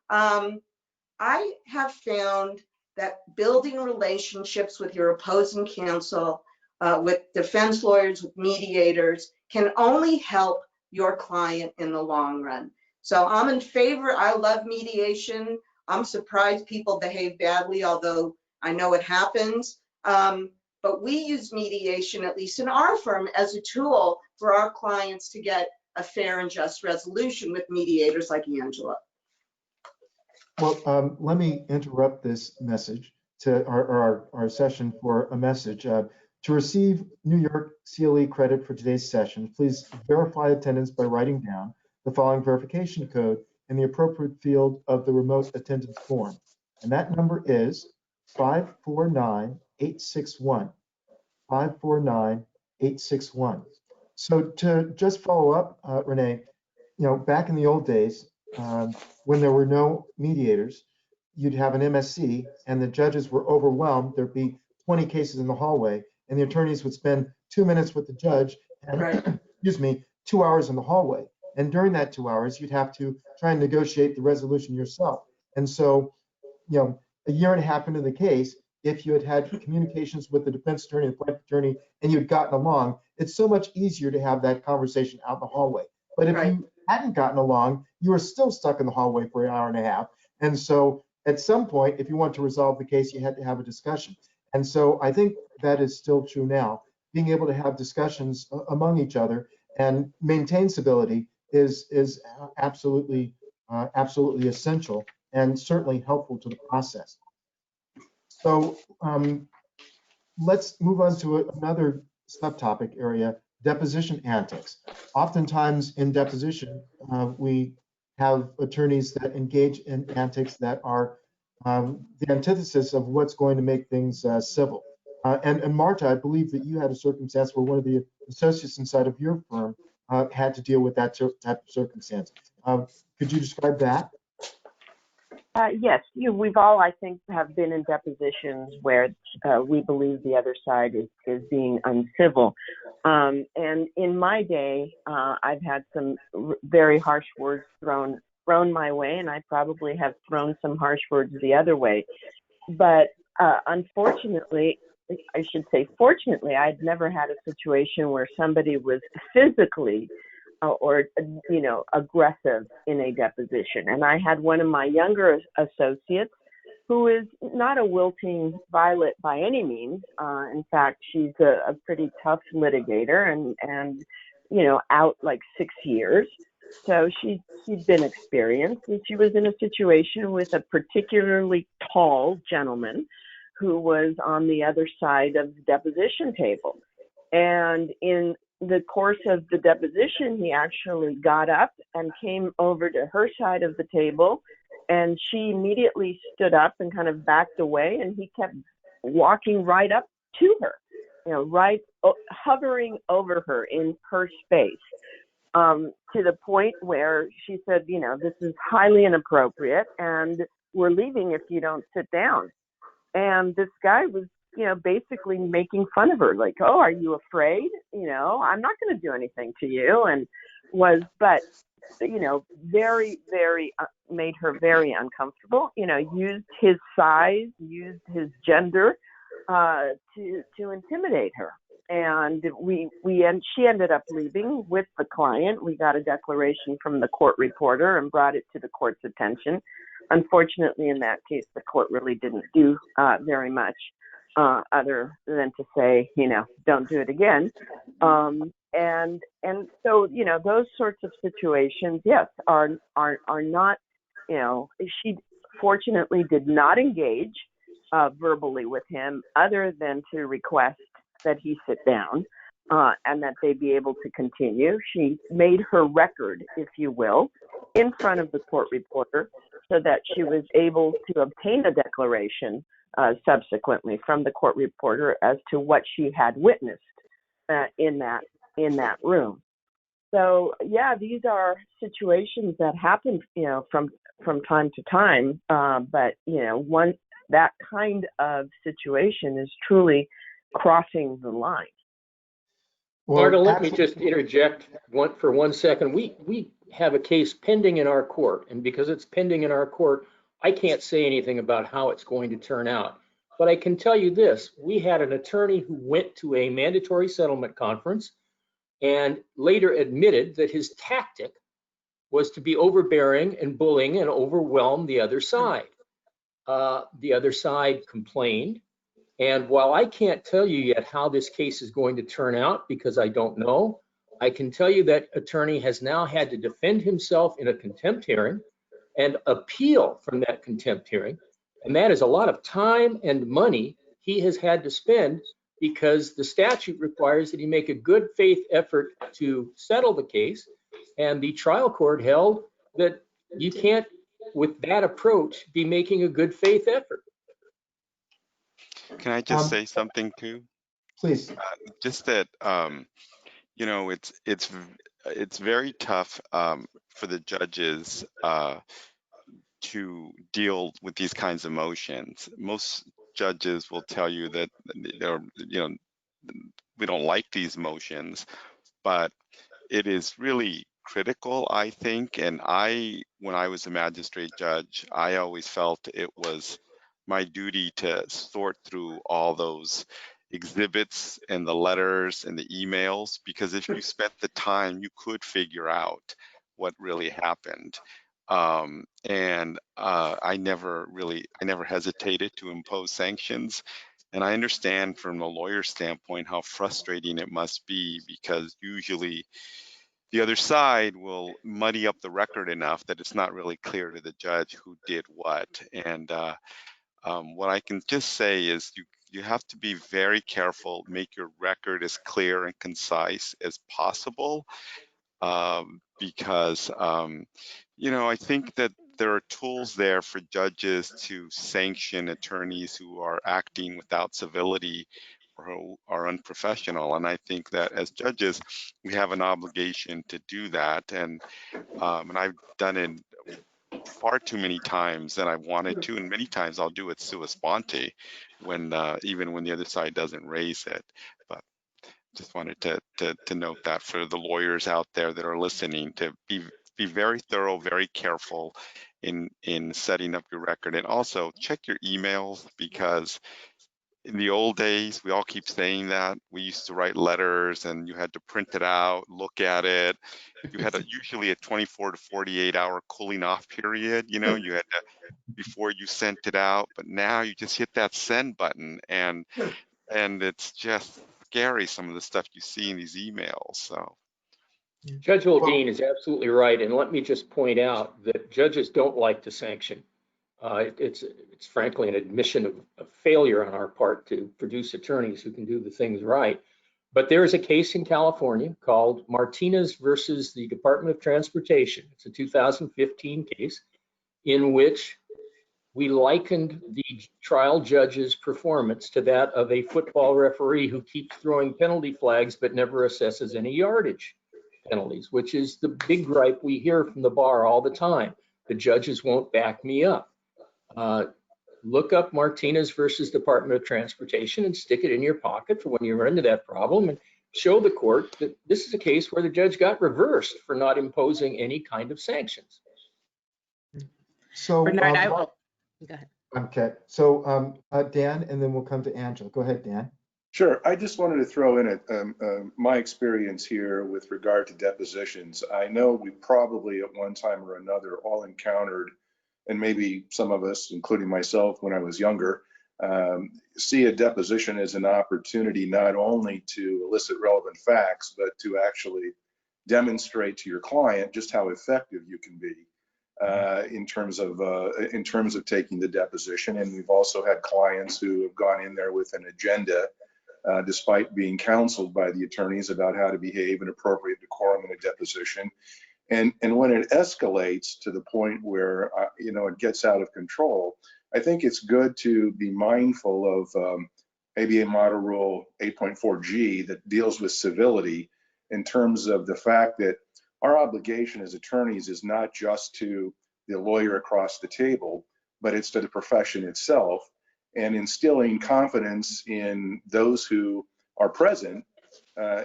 I have found that building relationships with your opposing counsel, with defense lawyers, with mediators, can only help your client in the long run. So I'm in favor. I love mediation. I'm surprised people behave badly, although I know it happens. But we use mediation, at least in our firm, as a tool for our clients to get a fair and just resolution with mediators like Angela. Well, let me interrupt this message to our session for a message. To receive New York CLE credit for today's session, please verify attendance by writing down the following verification code in the appropriate field of the remote attendance form. And that number is 549-861. 549-861. So to just follow up, Renee, back in the old days, when there were no mediators, you'd have an MSC and the judges were overwhelmed. There'd be 20 cases in the hallway and the attorneys would spend 2 minutes with the judge and, Right. 2 hours in the hallway. And during that 2 hours, you'd have to try and negotiate the resolution yourself. And so, a year and a half into the case, if you had had communications with the defense attorney and the plaintiff attorney and you'd gotten along, it's so much easier to have that conversation out in the hallway. But if Right. you hadn't gotten along, you were still stuck in the hallway for an hour and a half. And so at some point, if you want to resolve the case, you had to have a discussion. And so I think that is still true now. Being able to have discussions among each other and maintain civility is absolutely essential and certainly helpful to the process. So let's move on to another subtopic area, deposition antics. Oftentimes in deposition, we have attorneys that engage in antics that are the antithesis of what's going to make things civil. And Marta, I believe that you had a circumstance where one of the associates inside of your firm had to deal with that type of circumstance. Could you describe that? Yes, we've all, I think, have been in depositions where we believe the other side is being uncivil. And in my day, I've had some very harsh words thrown my way, and I probably have thrown some harsh words the other way. But unfortunately, I should say fortunately, I'd never had a situation where somebody was physically or aggressive in a deposition. And I had one of my younger associates who is not a wilting violet by any means. In fact, she's a pretty tough litigator and out like 6 years. So she'd been experienced, and she was in a situation with a particularly tall gentleman who was on the other side of the deposition table. And in the course of the deposition, he actually got up and came over to her side of the table, and she immediately stood up and kind of backed away, and he kept walking right up to her, hovering over her in her space, to the point where she said, this is highly inappropriate, and we're leaving if you don't sit down. And this guy was basically making fun of her, like, oh, are you afraid? I'm not going to do anything to you. And very, very, made her very uncomfortable, used his size, used his gender, to intimidate her. And she ended up leaving with the client. We got a declaration from the court reporter and brought it to the court's attention. Unfortunately, in that case, the court really didn't do very much. Other than to say, don't do it again. And so, those sorts of situations, yes, are not, she fortunately did not engage verbally with him other than to request that he sit down and that they be able to continue. She made her record, if you will, in front of the court reporter so that she was able to obtain a declaration subsequently from the court reporter as to what she had witnessed in that room. So yeah, these are situations that happen, from time to time. But that kind of situation is truly crossing the line. Marta, let me just interject for 1 second. We have a case pending in our court, and because it's pending in our court, I can't say anything about how it's going to turn out. But I can tell you this: we had an attorney who went to a mandatory settlement conference and later admitted that his tactic was to be overbearing and bullying and overwhelm the other side. The other side complained. And while I can't tell you yet how this case is going to turn out because I don't know, I can tell you that attorney has now had to defend himself in a contempt hearing and appeal from that contempt hearing. And that is a lot of time and money he has had to spend because the statute requires that he make a good faith effort to settle the case. And the trial court held that you can't, with that approach, be making a good faith effort. Can I just say something too? Please. Just that, you know, it's very tough for the judges to deal with these kinds of motions. Most judges will tell you that they're, you know, we don't like these motions, but it is really critical, I think. And when I was a magistrate judge, I always felt it was my duty to sort through all those exhibits and the letters and the emails, because if you spent the time, you could figure out what really happened. I never hesitated to impose sanctions. And I understand from the lawyer's standpoint how frustrating it must be, because usually the other side will muddy up the record enough that it's not really clear to the judge who did what. And what I can just say is you have to be very careful, make your record as clear and concise as possible, because you know, I think that there are tools there for judges to sanction attorneys who are acting without civility or who are unprofessional. And I think that as judges, we have an obligation to do that. And I've done it far too many times than I wanted to, and many times I'll do it sua sponte, when even when the other side doesn't raise it. But just wanted to note that for the lawyers out there that are listening, to be very thorough, very careful in setting up your record, and also check your emails, because in the old days, we all keep saying that, we used to write letters and you had to print it out, look at it. You had usually a 24 to 48 hour cooling off period. You know, you had to, before you sent it out, but now you just hit that send button, and it's just scary, some of the stuff you see in these emails. So Judge Oldeen is absolutely right. And let me just point out that judges don't like to sanction. It's frankly an admission of failure on our part to produce attorneys who can do the things right. But there is a case in California called Martinez versus the Department of Transportation. It's a 2015 case in which we likened the trial judge's performance to that of a football referee who keeps throwing penalty flags but never assesses any yardage penalties, which is the big gripe we hear from the bar all the time. The judges won't back me up. Look up Martinez versus Department of Transportation and stick it in your pocket for when you run into that problem, and show the court that this is a case where the judge got reversed for not imposing any kind of sanctions. So, Bernard, go ahead. okay. So, Dan, and then we'll come to Angela. Go ahead, Dan. Sure. I just wanted to throw in my experience here with regard to depositions. I know we probably at one time or another all encountered, and maybe some of us, including myself when I was younger, see a deposition as an opportunity not only to elicit relevant facts, but to actually demonstrate to your client just how effective you can be in terms of taking the deposition. And we've also had clients who have gone in there with an agenda, despite being counseled by the attorneys about how to behave in appropriate decorum in a deposition. And when it escalates to the point where you know, it gets out of control, I think it's good to be mindful of ABA Model Rule 8.4G that deals with civility, in terms of the fact that our obligation as attorneys is not just to the lawyer across the table, but it's to the profession itself, and instilling confidence in those who are present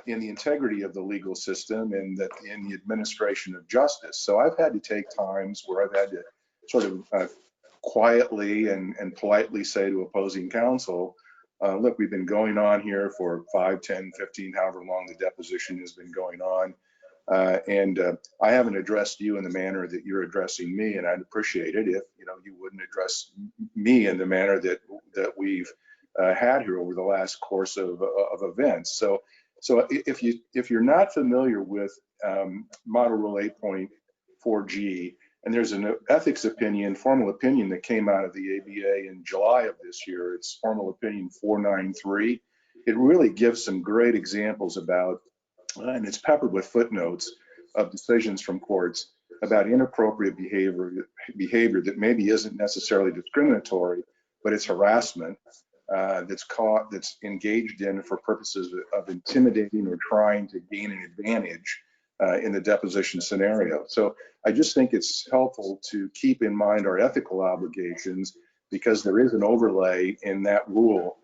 in the integrity of the legal system and that in the administration of justice. So I've had to take times where I've had to sort of quietly and politely say to opposing counsel, look, we've been going on here for 5, 10, 15, however long the deposition has been going on. I haven't addressed you in the manner that you're addressing me, and I'd appreciate it if you wouldn't address me in the manner that we've had here over the last course of events. So if you're not familiar with Model Rule 8.4G, and there's an ethics opinion, formal opinion that came out of the ABA in July of this year, it's formal opinion 493. It really gives some great examples about, and it's peppered with footnotes of decisions from courts about inappropriate behavior that maybe isn't necessarily discriminatory, but it's harassment. that's engaged in for purposes of intimidating or trying to gain an advantage in the deposition scenario. So I just think it's helpful to keep in mind our ethical obligations, because there is an overlay in that rule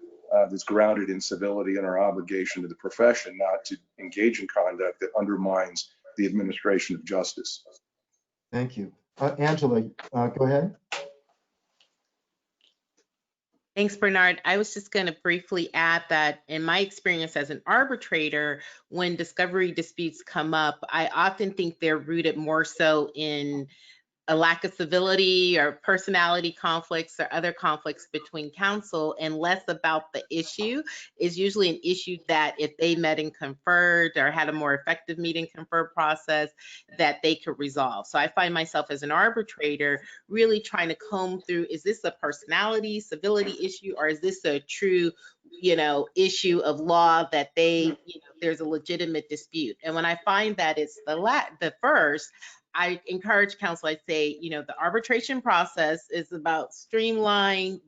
that's grounded in civility and our obligation to the profession not to engage in conduct that undermines the administration of justice. Thank you. Angela, go ahead. Thanks, Bernard. I was just going to briefly add that in my experience as an arbitrator, when discovery disputes come up, I often think they're rooted more so in a lack of civility or personality conflicts or other conflicts between counsel, and less about the issue. Is usually an issue that if they met and conferred or had a more effective meet and confer process, that they could resolve. So I find myself as an arbitrator really trying to comb through, is this a personality, civility issue, or is this a true, issue of law that there's a legitimate dispute? And when I find that it's the first, I encourage counsel, I say, the arbitration process is about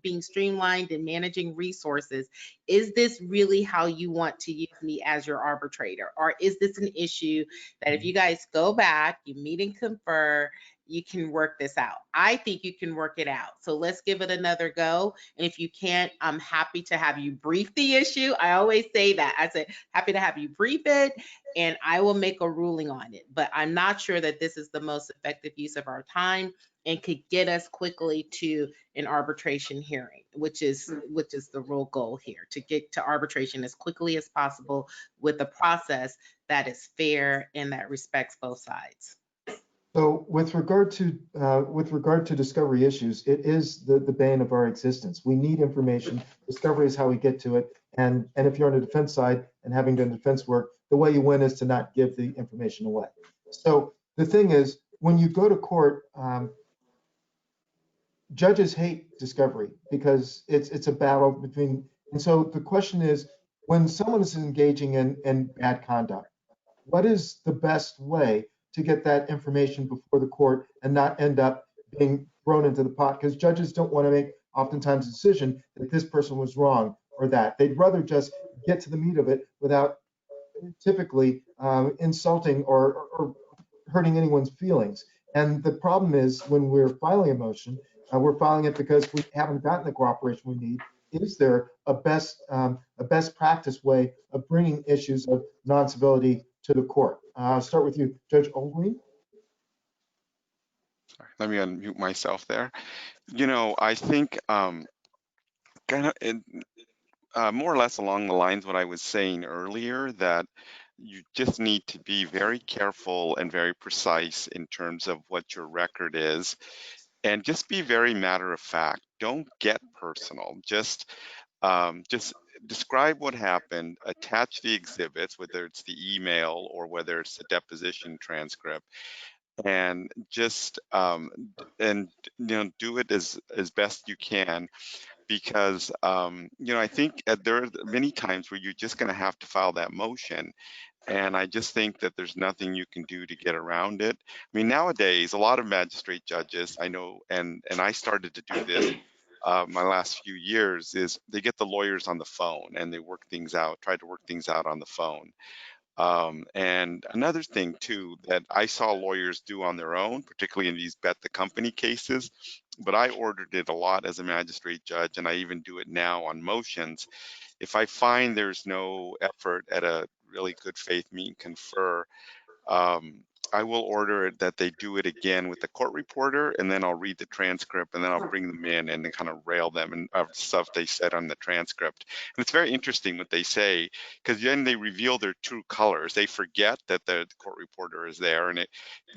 being streamlined and managing resources. Is this really how you want to use me as your arbitrator? Or is this an issue that if you guys go back, you meet and confer, you can work this out? I think you can work it out. So let's give it another go. And if you can't, I'm happy to have you brief the issue. I always say that. I say, happy to have you brief it, and I will make a ruling on it. But I'm not sure that this is the most effective use of our time and could get us quickly to an arbitration hearing, which is the real goal here, to get to arbitration as quickly as possible with a process that is fair and that respects both sides. So with regard to discovery issues, it is the bane of our existence. We need information. Discovery is how we get to it. And if you're on the defense side and having done defense work, the way you win is to not give the information away. So the thing is, when you go to court, judges hate discovery because it's a battle between. And so the question is, when someone is engaging in bad conduct, what is the best way to get that information before the court and not end up being thrown into the pot? Because judges don't want to make oftentimes a decision that this person was wrong or that. They'd rather just get to the meat of it without typically insulting or hurting anyone's feelings. And the problem is, when we're filing a motion, we're filing it because we haven't gotten the cooperation we need. Is there a best practice way of bringing issues of non-civility to the court? I'll start with you, Judge Olguin. Sorry, let me unmute myself there. I think kind of more or less along the lines of what I was saying earlier, that you just need to be very careful and very precise in terms of what your record is, and just be very matter of fact. Don't get personal. Just describe what happened, attach the exhibits, whether it's the email or whether it's the deposition transcript, and just do it as best you can. Because I think there are many times where you're just going to have to file that motion. And I just think that there's nothing you can do to get around it. I mean, nowadays, a lot of magistrate judges, I know, and I started to do this my last few years, is they get the lawyers on the phone and they try to work things out on the phone. And another thing too that I saw lawyers do on their own, particularly in these bet the company cases, but I ordered it a lot as a magistrate judge, and I even do it now on motions. If I find there's no effort at a really good faith meet and confer, I will order it that they do it again with the court reporter, and then I'll read the transcript, and then I'll bring them in and then kind of rail them and stuff they said on the transcript. And it's very interesting what they say, because then they reveal their true colors. They forget that the court reporter is there, and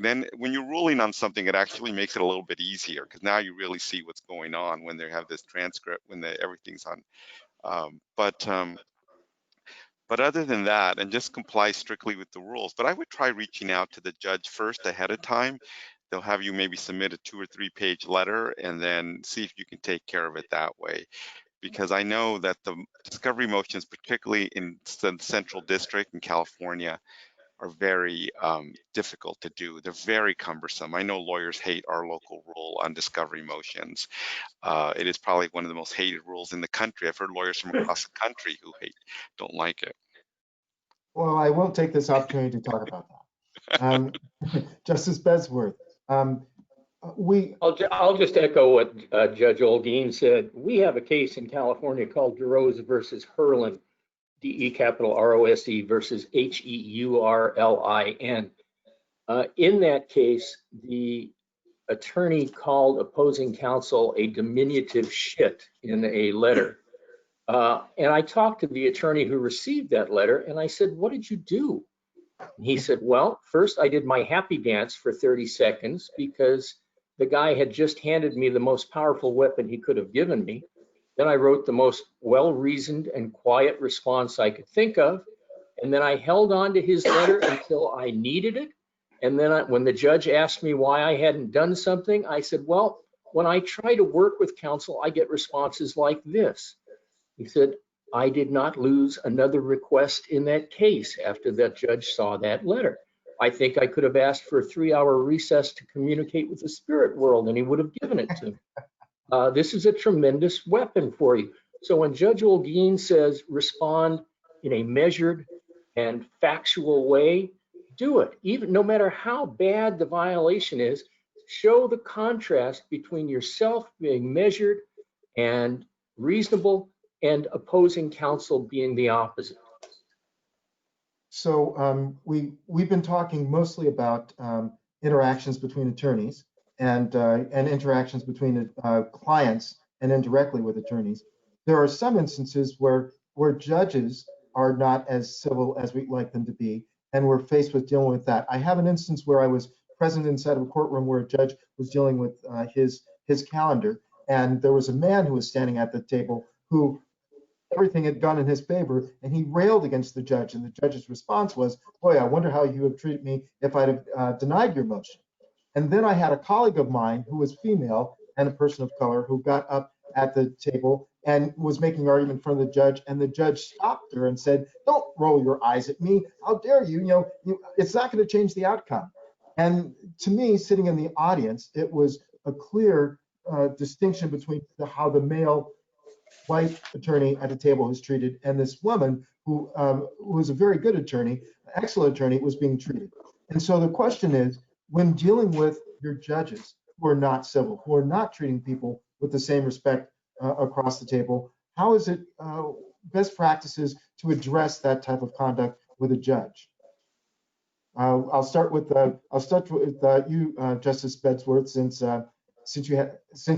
then when you're ruling on something, it actually makes it a little bit easier, because now you really see what's going on when they have this transcript, when everything's on. But other than that, and just comply strictly with the rules. But I would try reaching out to the judge first ahead of time. They'll have you maybe submit a 2 or 3 page letter, and then see if you can take care of it that way. Because I know that the discovery motions, particularly in the Central District in California, are very difficult to do. They're very cumbersome. I know lawyers hate our local rule on discovery motions. It is probably one of the most hated rules in the country. I've heard lawyers from across the country who don't like it. Well, I won't take this opportunity to talk about that. Justice Bedsworth, I'll just echo what Judge Olguin said. We have a case in California called DeRose versus Hurlin, DE versus HEURLIN. In that case, the attorney called opposing counsel a diminutive shit in a letter. And I talked to the attorney who received that letter, and I said, "What did you do?" And he said, "Well, first I did my happy dance for 30 seconds because the guy had just handed me the most powerful weapon he could have given me. Then I wrote the most well-reasoned and quiet response I could think of. And then I held on to his letter until I needed it. And then when the judge asked me why I hadn't done something, I said, well, when I try to work with counsel, I get responses like this." He said, "I did not lose another request in that case after that judge saw that letter. I think I could have asked for a 3-hour recess to communicate with the spirit world, and he would have given it to me. This is a tremendous weapon for you." So when Judge Olguin says respond in a measured and factual way, do it. Even no matter how bad the violation is, show the contrast between yourself being measured and reasonable and opposing counsel being the opposite. So we've been talking mostly about interactions between attorneys and interactions between clients and indirectly with attorneys. There are some instances where judges are not as civil as we'd like them to be, and we're faced with dealing with that. I have an instance where I was present inside of a courtroom where a judge was dealing with his calendar, and there was a man who was standing at the table who everything had gone in his favor, and he railed against the judge, and the judge's response was, "Boy, I wonder how you have treated me if I'd have denied your motion." And then I had a colleague of mine who was female and a person of color who got up at the table and was making an argument in front of the judge, and the judge stopped her and said, "Don't roll your eyes at me. How dare you? It's not going to change the outcome." And to me, sitting in the audience, it was a clear distinction between how the male white attorney at the table was treated and this woman who was a very good attorney, excellent attorney, was being treated. And so the question is, when dealing with your judges who are not civil, who are not treating people with the same respect across the table, how is it best practices to address that type of conduct with a judge? I'll start with you, Justice Bedsworth, since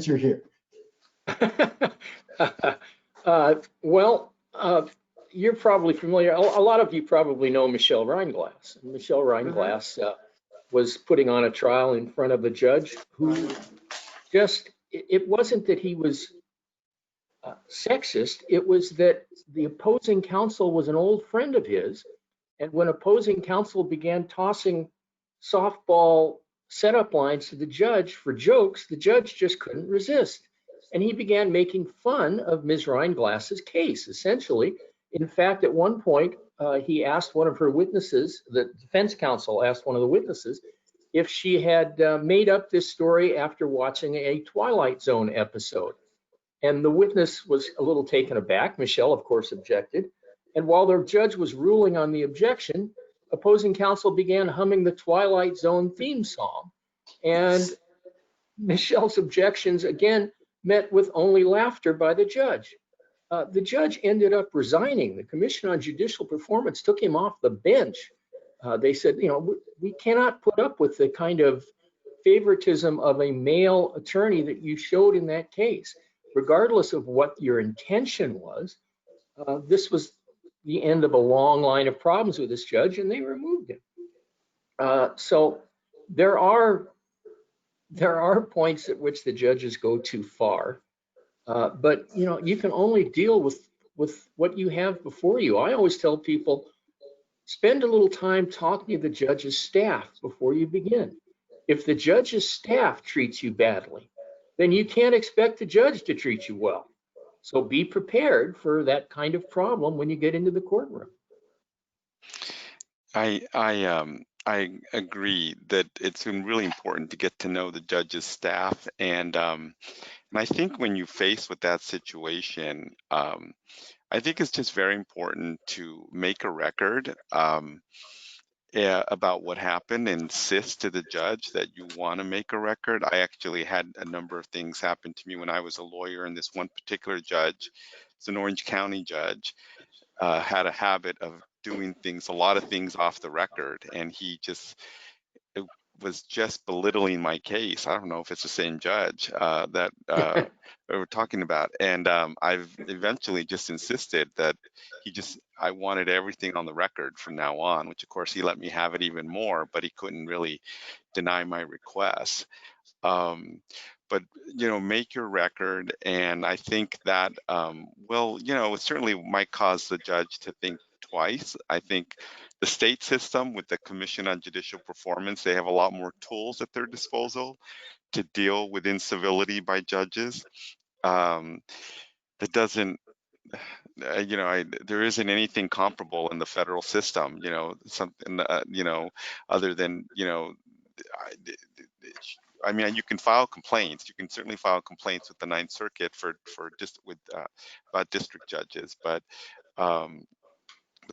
you're here. You're probably familiar. A lot of you probably know Michelle Reinglass. Michelle Reinglass was putting on a trial in front of a judge who it wasn't that he was sexist. It was that the opposing counsel was an old friend of his. And when opposing counsel began tossing softball setup lines to the judge for jokes, the judge just couldn't resist. And he began making fun of Ms. Reinglass's case, essentially. In fact, at one point, he asked one of her witnesses, the defense counsel asked one of the witnesses, if she had made up this story after watching a Twilight Zone episode. And the witness was a little taken aback. Michelle, of course, objected. And while the judge was ruling on the objection, opposing counsel began humming the Twilight Zone theme song. And Michelle's objections, again, met with only laughter by the judge. The judge ended up resigning. The Commission on Judicial Performance took him off the bench. They said, we cannot put up with the kind of favoritism of a male attorney that you showed in that case. Regardless of what your intention was, this was the end of a long line of problems with this judge, and they removed him. So there are points at which the judges go too far, but you can only deal with what you have before you. I always tell people, spend a little time talking to the judge's staff before you begin. If the judge's staff treats you badly, then you can't expect the judge to treat you well. So be prepared for that kind of problem when you get into the courtroom. I agree that it's been really important to get to know the judge's staff, and I think when you're faced with that situation, I think it's just very important to make a record. About what happened and insist to the judge that you want to make a record. I actually had a number of things happen to me when I was a lawyer, and this one particular judge, it's an Orange County judge, had a habit of doing things, a lot of things off the record, and he just was just belittling my case. I don't know if it's the same judge that we were talking about. And I've eventually just insisted that I wanted everything on the record from now on, which of course he let me have it even more, but he couldn't really deny my requests. But, make your record. And I think that, it certainly might cause the judge to think twice. I think the state system with the Commission on Judicial Performance, they have a lot more tools at their disposal to deal with incivility by judges. That doesn't, there isn't anything comparable in the federal system, something, other than, I mean, you can file complaints. You can certainly file complaints with the Ninth Circuit about district judges, but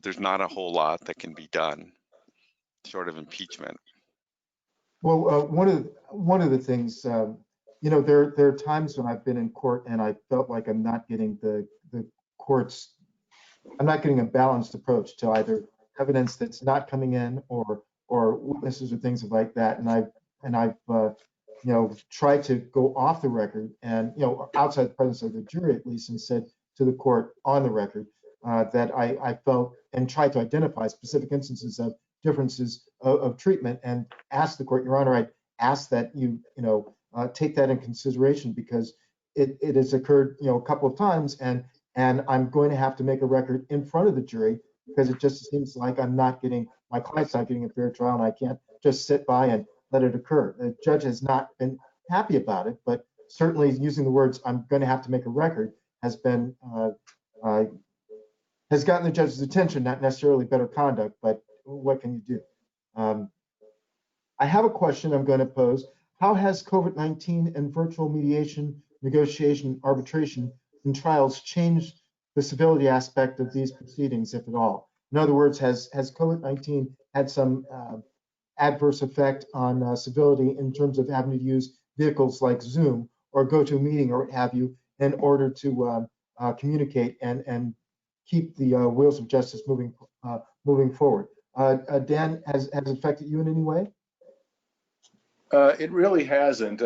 there's not a whole lot that can be done short of impeachment. Well, one of the things, there are times when I've been in court and I felt like I'm not getting I'm not getting a balanced approach to either evidence that's not coming in or witnesses or things like that. And I've tried to go off the record and, outside the presence of the jury at least, and said to the court on the record that I felt, and tried to identify specific instances of differences of treatment, and ask the court, Your Honor, I ask that you, take that in consideration, because it has occurred, a couple of times, and I'm going to have to make a record in front of the jury, because it just seems like my client's not getting a fair trial, and I can't just sit by and let it occur. The judge has not been happy about it, but certainly using the words, I'm going to have to make a record, has gotten the judge's attention, not necessarily better conduct, but what can you do? I have a question I'm going to pose. How has COVID-19 and virtual mediation, negotiation, arbitration, and trials changed the civility aspect of these proceedings, if at all? In other words, has COVID-19 had some adverse effect on civility in terms of having to use vehicles like Zoom or go to a meeting or what have you in order to communicate and keep the wheels of justice moving forward? Dan, has it affected you in any way? It really hasn't.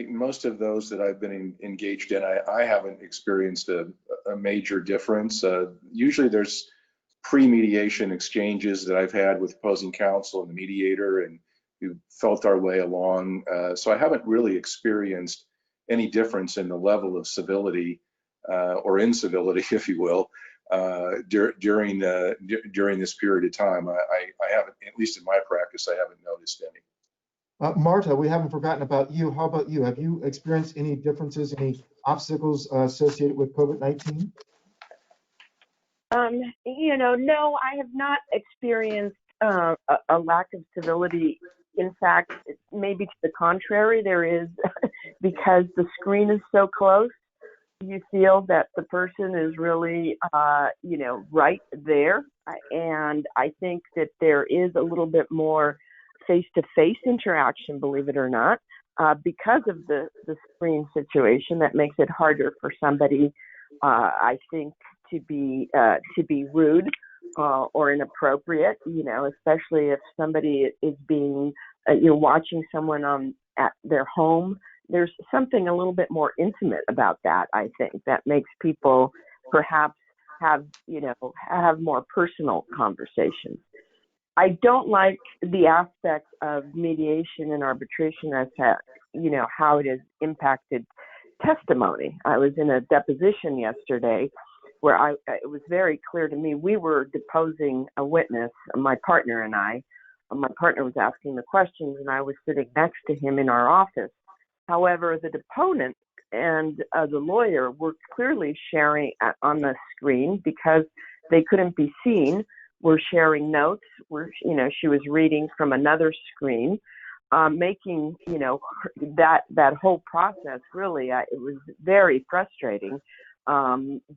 Most of those that I've been engaged in, I haven't experienced a major difference. Usually there's pre-mediation exchanges that I've had with opposing counsel and the mediator, and we felt our way along. So I haven't really experienced any difference in the level of civility or incivility, if you will, during this period of time. I haven't, at least in my practice, I haven't noticed any. Marta, we haven't forgotten about you. How about you? Have you experienced any differences, any obstacles associated with COVID-19? No, I have not experienced a lack of civility. In fact, maybe to the contrary, there is, because the screen is so close, you feel that the person is really, right there. And I think that there is a little bit more face-to-face interaction, believe it or not, because of the screen situation. That makes it harder for somebody, I think, to be rude or inappropriate, especially if somebody is being, watching someone at their home. There's something a little bit more intimate about that, I think, that makes people perhaps have more personal conversations. I don't like the aspect of mediation and arbitration as how it has impacted testimony. I was in a deposition yesterday where it was very clear to me, we were deposing a witness, my partner and I. My partner was asking the questions and I was sitting next to him in our office. However, the deponent and the lawyer were clearly sharing on the screen because they couldn't be seen. were sharing notes. She was reading from another screen, making, that whole process really, it was very frustrating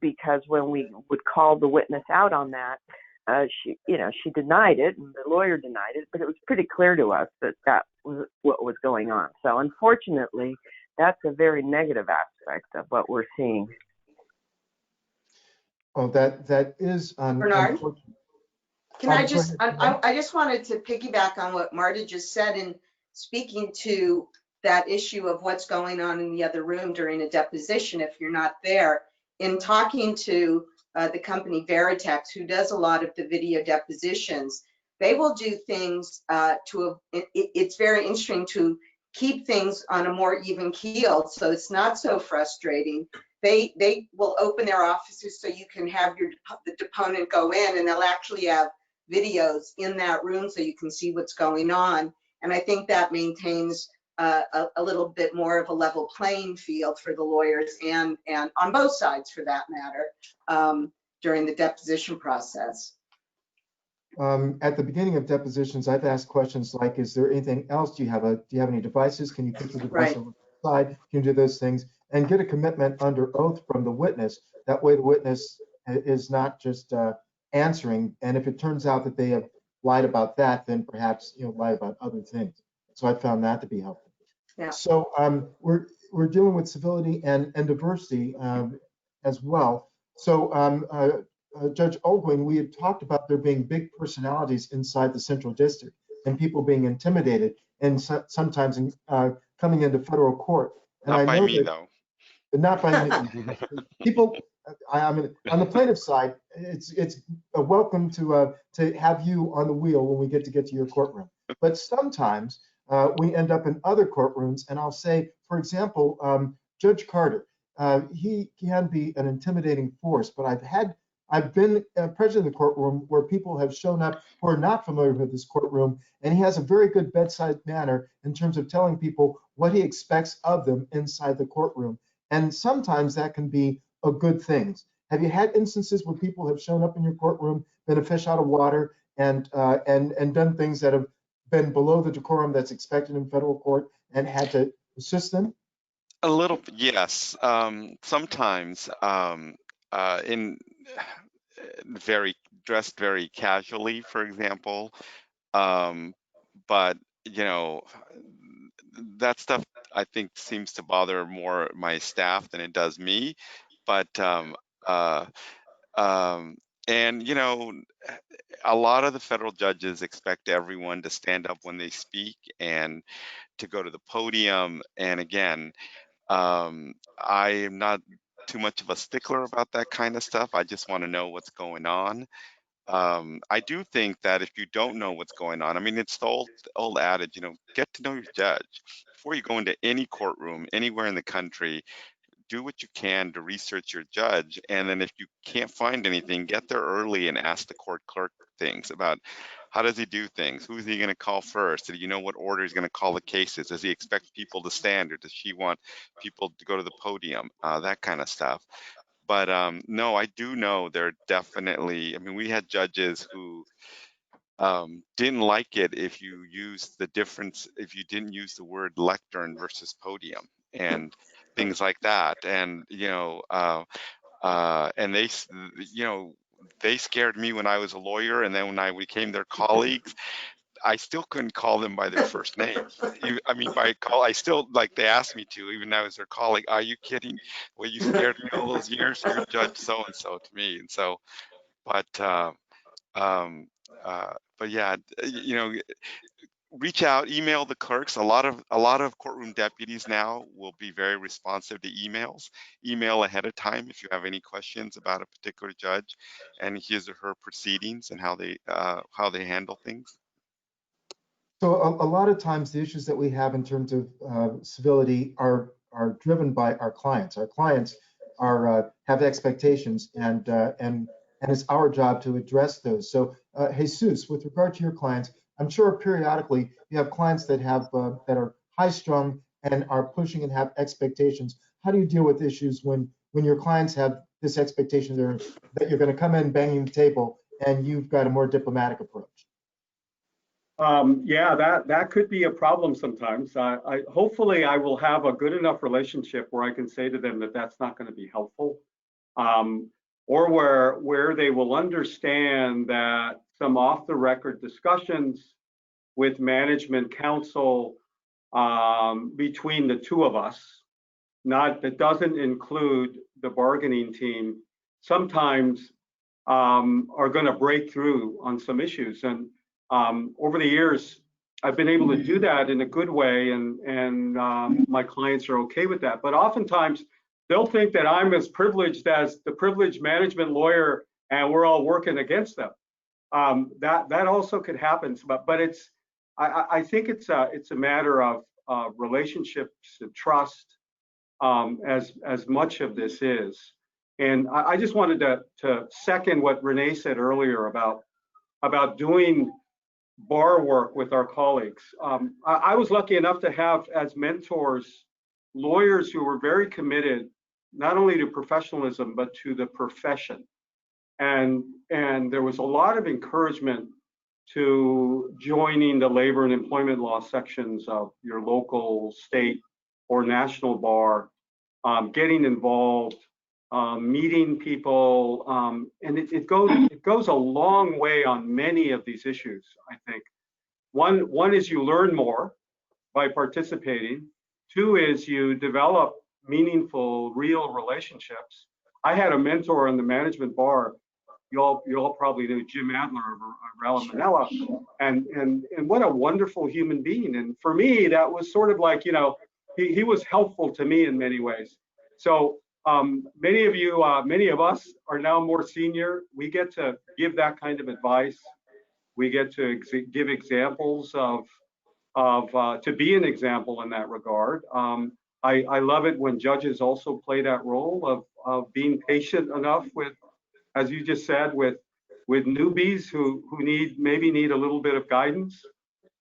because when we would call the witness out on that, she denied it, and the lawyer denied it, but it was pretty clear to us that that was what was going on. So unfortunately, that's a very negative aspect of what we're seeing. Oh, that is Bernard? unfortunate. Can I just, I just wanted to piggyback on what Marta just said in speaking to that issue of what's going on in the other room during a deposition if you're not there. In talking to the company Veritex, who does a lot of the video depositions, they will do things it's very interesting to keep things on a more even keel so it's not so frustrating. They will open their offices so you can have the deponent go in, and they'll actually have videos in that room so you can see what's going on. And I think that maintains a little bit more of a level playing field for the lawyers and on both sides for that matter during the deposition process. At the beginning of depositions, I've asked questions like, is there anything else? Do you have any devices? Can you put your device on the side? Can you do those things? And get a commitment under oath from the witness. That way the witness is not just answering. And if it turns out that they have lied about that, then perhaps lie about other things. So I found that to be helpful. Yeah. So we're dealing with civility and diversity as well. So Judge Ogwin, we had talked about there being big personalities inside the Central District and people being intimidated and sometimes coming into federal court. And not I by know me, that, though. not by me. People, I mean, on the plaintiff side, it's a welcome to have you on the wheel when we get to your courtroom. But sometimes we end up in other courtrooms, and I'll say, for example, Judge Carter. He can be an intimidating force, but I've been president of the courtroom where people have shown up who are not familiar with this courtroom, and he has a very good bedside manner in terms of telling people what he expects of them inside the courtroom. And sometimes that can be a good thing. Have you had instances where people have shown up in your courtroom, been a fish out of water, and done things that have been below the decorum that's expected in federal court and had to assist them? A little, yes. Sometimes in dressed very casually, for example. But that stuff I think seems to bother more my staff than it does me. But and a lot of the federal judges expect everyone to stand up when they speak and to go to the podium. And again, I am not too much of a stickler about that kind of stuff. I just want to know what's going on. I do think that if you don't know what's going on, I mean, it's the old adage, get to know your judge. Before you go into any courtroom, anywhere in the country, do what you can to research your judge. And then if you can't find anything, get there early and ask the court clerk things about how does he do things? Who is he going to call first? Do you know what order he's going to call the cases? Does he expect people to stand, or does she want people to go to the podium? That kind of stuff. But no, I do know there definitely, I mean, we had judges who didn't like it if you used the difference, if you didn't use the word lectern versus podium and things like that. And, and they scared me when I was a lawyer. And then when I became their colleagues, I still couldn't call them by their first name. I mean, I still, like, they asked me to, even though I was their colleague. Are you kidding? Well, you scared me all those years. You're Judge so-and-so to me. And so, but yeah, reach out, email the clerks. A lot of courtroom deputies now will be very responsive to emails. Email ahead of time if you have any questions about a particular judge and his or her proceedings and how they handle things. So a lot of times the issues that we have in terms of civility are driven by our clients. Our clients have expectations, and it's our job to address those. So Jesus, with regard to your clients, I'm sure periodically you have clients that are high strung and are pushing and have expectations. How do you deal with issues when your clients have this expectation that you're going to come in banging the table and you've got a more diplomatic approach? Yeah, that could be a problem sometimes. Hopefully I will have a good enough relationship where I can say to them that that's not going to be helpful, or where they will understand that some off-the-record discussions with management counsel between the two of us, that doesn't include the bargaining team, sometimes are going to break through on some issues. And over the years, I've been able to do that in a good way, and my clients are okay with that. But oftentimes, they'll think that I'm as privileged as the privileged management lawyer, and we're all working against them. That also could happen. But I think it's a matter of relationships and trust, as much of this is. And I just wanted to second what Renee said earlier about doing bar work with our colleagues. I was lucky enough to have as mentors lawyers who were very committed not only to professionalism but to the profession, and there was a lot of encouragement to joining the labor and employment law sections of your local, state, or national bar, getting involved, meeting people, and it goes a long way on many of these issues. I think one is you learn more by participating. Two is you develop meaningful, real relationships. I had a mentor in the management bar. You all probably knew Jim Adler of Rella Manila, and what a wonderful human being. And for me, that was sort of like, he was helpful to me in many ways. So many of us are now more senior. We get to give that kind of advice. We get to give examples to be an example in that regard. I love it when judges also play that role of being patient enough with, as you just said, with newbies who maybe need a little bit of guidance.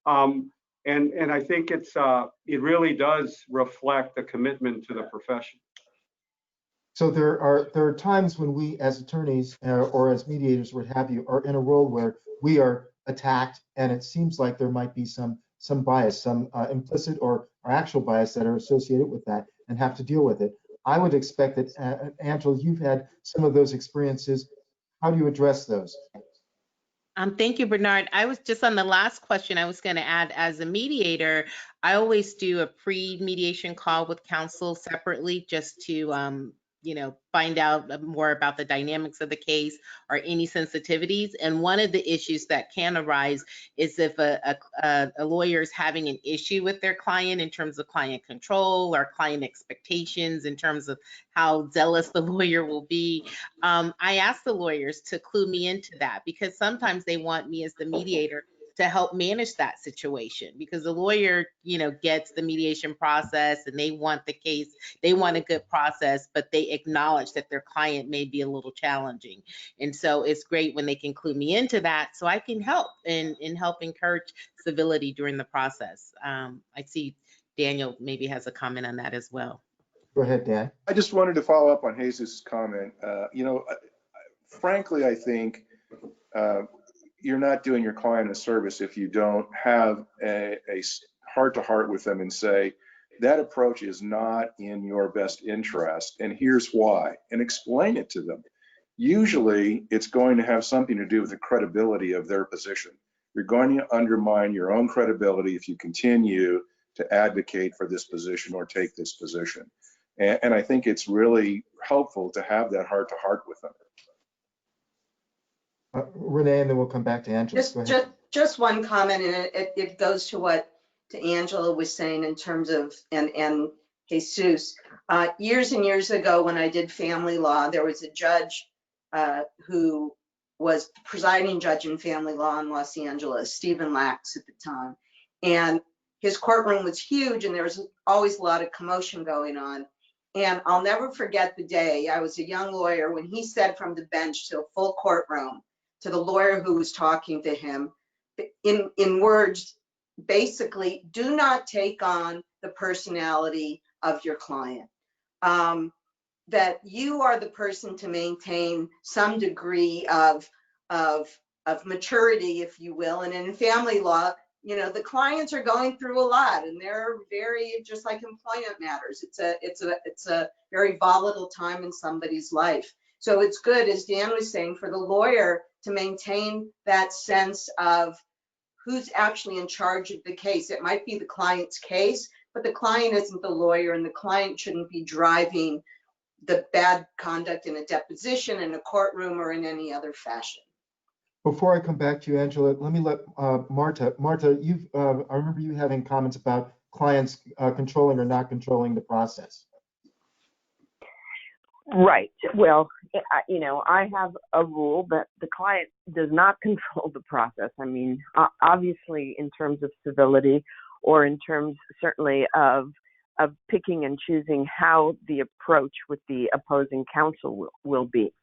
And I think it really does reflect a commitment to the profession. So there are times when we as attorneys or as mediators, what have you, are in a role where we are attacked, and it seems like there might be some bias, some implicit or actual bias that are associated with that, and have to deal with it. I would expect that, Angela, you've had some of those experiences. How do you address those? Thank you, Bernard. I was just on the last question. I was going to add, as a mediator, I always do a pre-mediation call with counsel separately, just to find out more about the dynamics of the case or any sensitivities. And one of the issues that can arise is if a lawyer is having an issue with their client in terms of client control or client expectations, in terms of how zealous the lawyer will be. I ask the lawyers to clue me into that, because sometimes they want me as the mediator to help manage that situation, because the lawyer, gets the mediation process and they want the case, they want a good process, but they acknowledge that their client may be a little challenging. And so it's great when they can clue me into that, so I can help and help encourage civility during the process. I see Daniel maybe has a comment on that as well. Go ahead, Dan. I just wanted to follow up on Jesus' comment. Frankly, I think you're not doing your client a service if you don't have a heart-to-heart with them and say, that approach is not in your best interest, and here's why, and explain it to them. Usually, it's going to have something to do with the credibility of their position. You're going to undermine your own credibility if you continue to advocate for this position or take this position. And I think it's really helpful to have that heart-to-heart with them. Renee, and then we'll come back to Angela. Just one comment, and it goes to what Angela was saying in terms of, and Jesus. Years and years ago, when I did family law, there was a judge who was presiding judge in family law in Los Angeles, Stephen Lax at the time. And his courtroom was huge, and there was always a lot of commotion going on. And I'll never forget the day, I was a young lawyer, when he said from the bench to a full courtroom, to the lawyer who was talking to him, in words, basically, do not take on the personality of your client. That you are the person to maintain some degree of of maturity, if you will. And in family law, the clients are going through a lot, and they're very, just like employment matters. It's a very volatile time in somebody's life. So it's good, as Dan was saying, for the lawyer to maintain that sense of who's actually in charge of the case. It might be the client's case, but the client isn't the lawyer, and the client shouldn't be driving the bad conduct in a deposition, in a courtroom, or in any other fashion. Before I come back to you, Angela, let me let Marta. Marta, I remember you having comments about clients controlling or not controlling the process. Right. Well, I have a rule that the client does not control the process. I mean, obviously, in terms of civility, or in terms certainly of picking and choosing how the approach with the opposing counsel will be.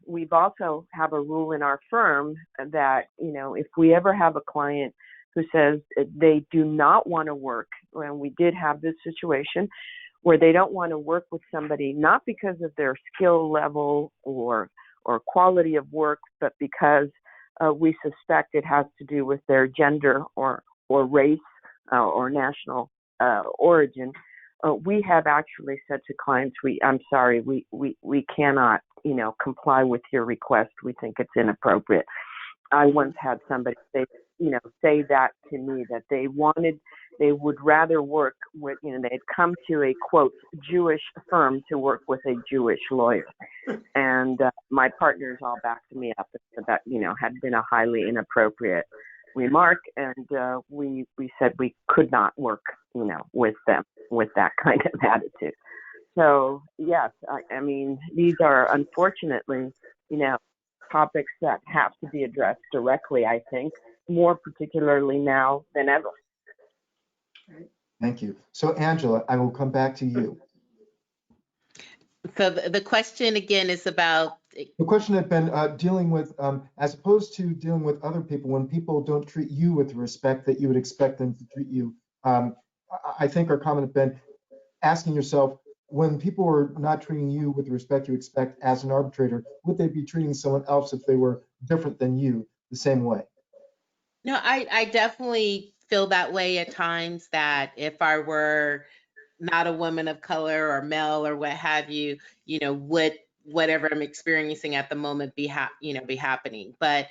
We've also have a rule in our firm that, if we ever have a client who says they do not want to work, and we did have this situation where they don't want to work with somebody, not because of their skill level or quality of work, but because we suspect it has to do with their gender or race or national origin. We have actually said to clients, I'm sorry, we cannot, comply with your request. We think it's inappropriate. I once had somebody say that to me, that they would rather work with, they'd come to a quote Jewish firm to work with a Jewish lawyer. And my partners all backed me up that, had been a highly inappropriate remark. And we said we could not work, with them with that kind of attitude. So yes, I mean, these are unfortunately, topics that have to be addressed directly, I think, more particularly now than ever. Thank you. So Angela, I will come back to you. So the question again is about. The question had been dealing with, as opposed to dealing with other people, when people don't treat you with the respect that you would expect them to treat you. I think our comment had been asking yourself, when people are not treating you with the respect you expect as an arbitrator, would they be treating someone else if they were different than you the same way? No, I definitely feel that way at times, that if I were not a woman of color or male or what have you, would whatever I'm experiencing at the moment be happening. But,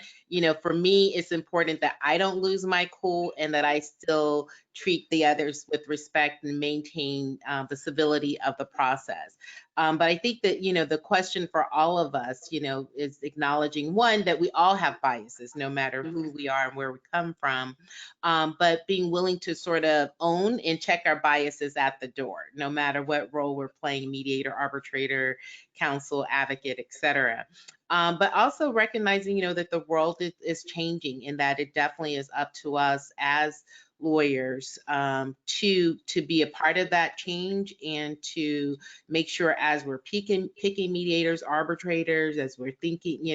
for me, it's important that I don't lose my cool and that I still treat the others with respect and maintain the civility of the process. But I think that, the question for all of us, is acknowledging, one, that we all have biases, no matter who we are and where we come from, but being willing to sort of own and check our biases at the door, no matter what role we're playing: mediator, arbitrator, counsel, advocate, etc. But also recognizing, that the world is changing, and that it definitely is up to us as lawyers to be a part of that change, and to make sure, as we're picking mediators, arbitrators, as we're thinking,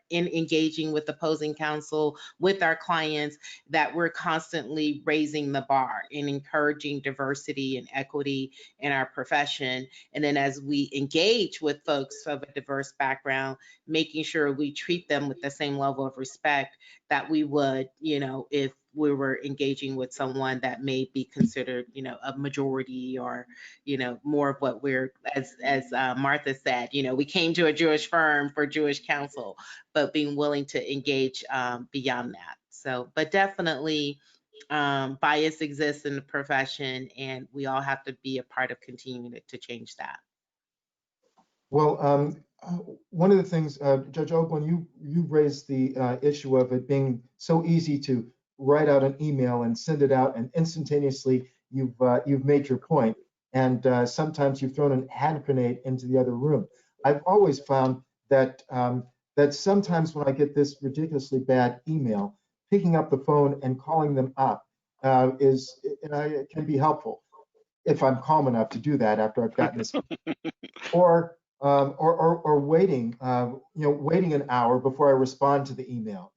in engaging with opposing counsel, with our clients, that we're constantly raising the bar and encouraging diversity and equity in our profession. And then as we engage with folks of a diverse background, making sure we treat them with the same level of respect that we would, if we were engaging with someone that may be considered, a majority, or, more of what we're, as Martha said, we came to a Jewish firm for Jewish counsel, but being willing to engage beyond that. So, but definitely bias exists in the profession, and we all have to be a part of continuing to change that. Well, one of the things, Judge Oakland, you raised the issue of it being so easy to write out an email and send it out, and instantaneously you've made your point. And sometimes you've thrown a hand grenade into the other room. I've always found that that sometimes when I get this ridiculously bad email, picking up the phone and calling them up can be helpful, if I'm calm enough to do that after I've gotten this, or waiting, waiting an hour before I respond to the email.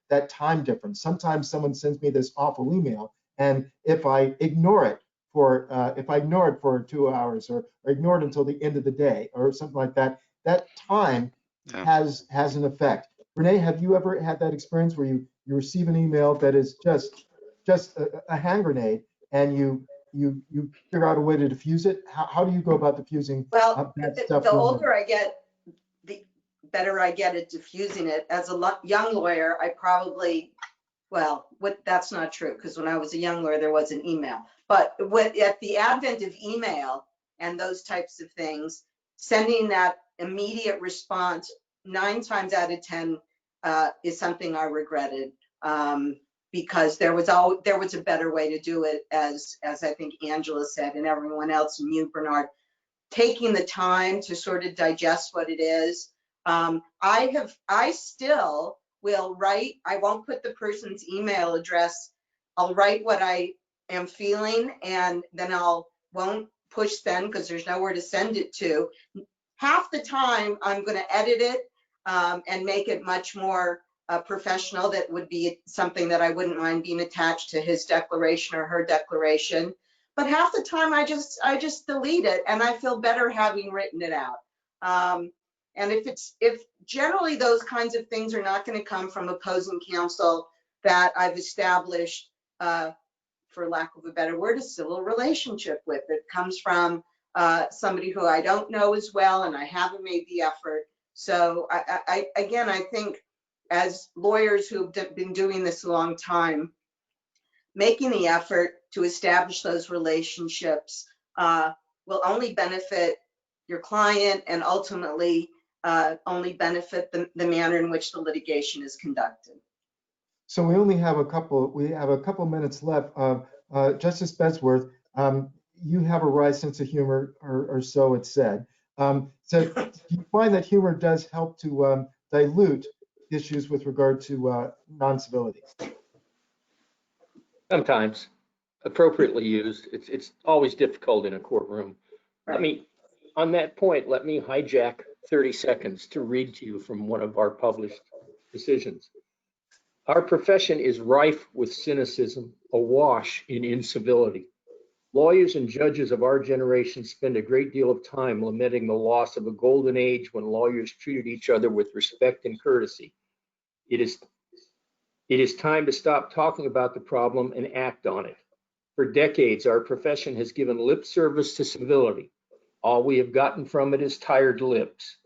That time difference. Sometimes someone sends me this awful email, and if I ignore it for 2 hours, or ignore it until the end of the day or something like that, that time has an effect. Renee, have you ever had that experience where you receive an email that is just a hand grenade, and you figure out a way to diffuse it? How do you go about diffusing Well, bad stuff? the older I get, the better I get at diffusing it. As a young lawyer, I probably, well, that's not true, because when I was a young lawyer, there was an email. But at the advent of email and those types of things, sending that immediate response 9 times out of 10 is something I regretted, because there was a better way to do it, as I think Angela said, and everyone else, and you, Bernard, taking the time to sort of digest what it is. I still will write. I won't put the person's email address. I'll write what I am feeling, and then won't push send, because there's nowhere to send it to. Half the time I'm going to edit it and make it much more professional. That would be something that I wouldn't mind being attached to his declaration or her declaration. But half the time I just delete it, and I feel better having written it out. And if generally those kinds of things are not going to come from opposing counsel that I've established, for lack of a better word, a civil relationship with. It comes from somebody who I don't know as well, and I haven't made the effort. So I think as lawyers who've been doing this a long time, making the effort to establish those relationships will only benefit your client, and ultimately only benefit the manner in which the litigation is conducted. So we only have a couple minutes left. Justice Bedsworth, you have a wry sense of humor, or so it's said. So do you find that humor does help to dilute issues with regard to non-civility? Sometimes, appropriately used. It's always difficult in a courtroom. Right. On that point, let me hijack 30 seconds to read to you from one of our published decisions. Our profession is rife with cynicism, awash in incivility. Lawyers and judges of our generation spend a great deal of time lamenting the loss of a golden age when lawyers treated each other with respect and courtesy. It is time to stop talking about the problem and act on it. For decades, our profession has given lip service to civility. All we have gotten from it is tired lips.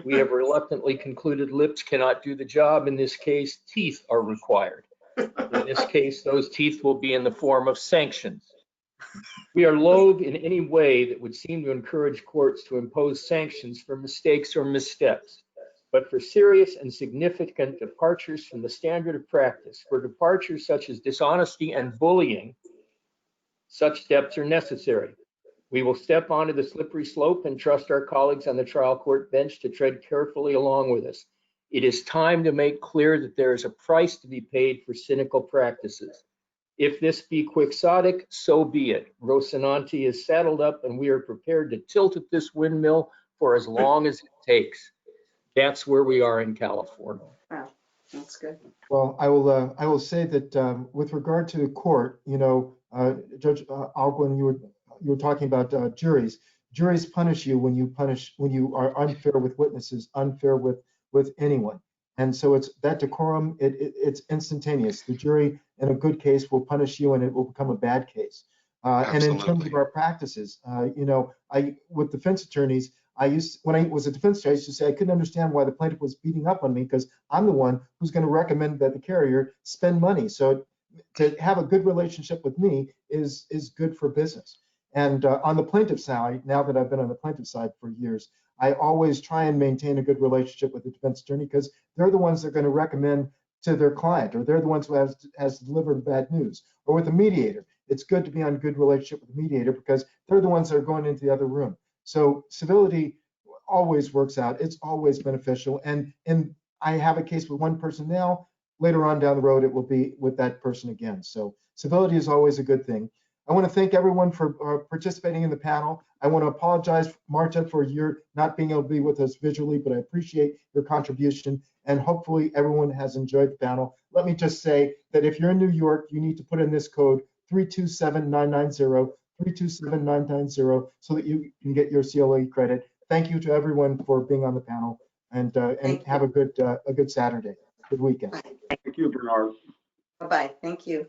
We have reluctantly concluded lips cannot do the job. In this case, teeth are required. In this case, those teeth will be in the form of sanctions. We are loath in any way that would seem to encourage courts to impose sanctions for mistakes or missteps. But for serious and significant departures from the standard of practice, for departures such as dishonesty and bullying, such steps are necessary. We will step onto the slippery slope and trust our colleagues on the trial court bench to tread carefully along with us. It is time to make clear that there is a price to be paid for cynical practices. If this be quixotic, so be it. Rocinante is saddled up, and we are prepared to tilt at this windmill for as long as it takes. That's where we are in California. Wow, that's good. Well, I will say that with regard to the court, Judge Alguin, you were talking about juries. Juries punish you when you are unfair with witnesses, unfair with anyone. And so it's that decorum, it's instantaneous. The jury in a good case will punish you, and it will become a bad case. And in terms of our practices, with defense attorneys, when I was a defense attorney, I used to say I couldn't understand why the plaintiff was beating up on me, because I'm the one who's going to recommend that the carrier spend money. So to have a good relationship with me is good for business. And on the plaintiff side, now that I've been on the plaintiff side for years, I always try and maintain a good relationship with the defense attorney, because they're the ones that are going to recommend to their client, or they're the ones who has delivered bad news. Or with a mediator, it's good to be on a good relationship with the mediator, because they're the ones that are going into the other room. So civility always works out. It's always beneficial. And I have a case with one person now. Later on down the road, it will be with that person again. So civility is always a good thing. I want to thank everyone for participating in the panel. I want to apologize, Marta, for your not being able to be with us visually, but I appreciate your contribution, and hopefully everyone has enjoyed the panel. Let me just say that if you're in New York, you need to put in this code 327990, 327990, so that you can get your CLE credit. Thank you to everyone for being on the panel, and Thank have a good Saturday, good weekend. Thank you, Bernard. Bye-bye. Thank you.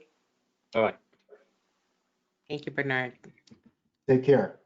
All right. Thank you, Bernard. Take care.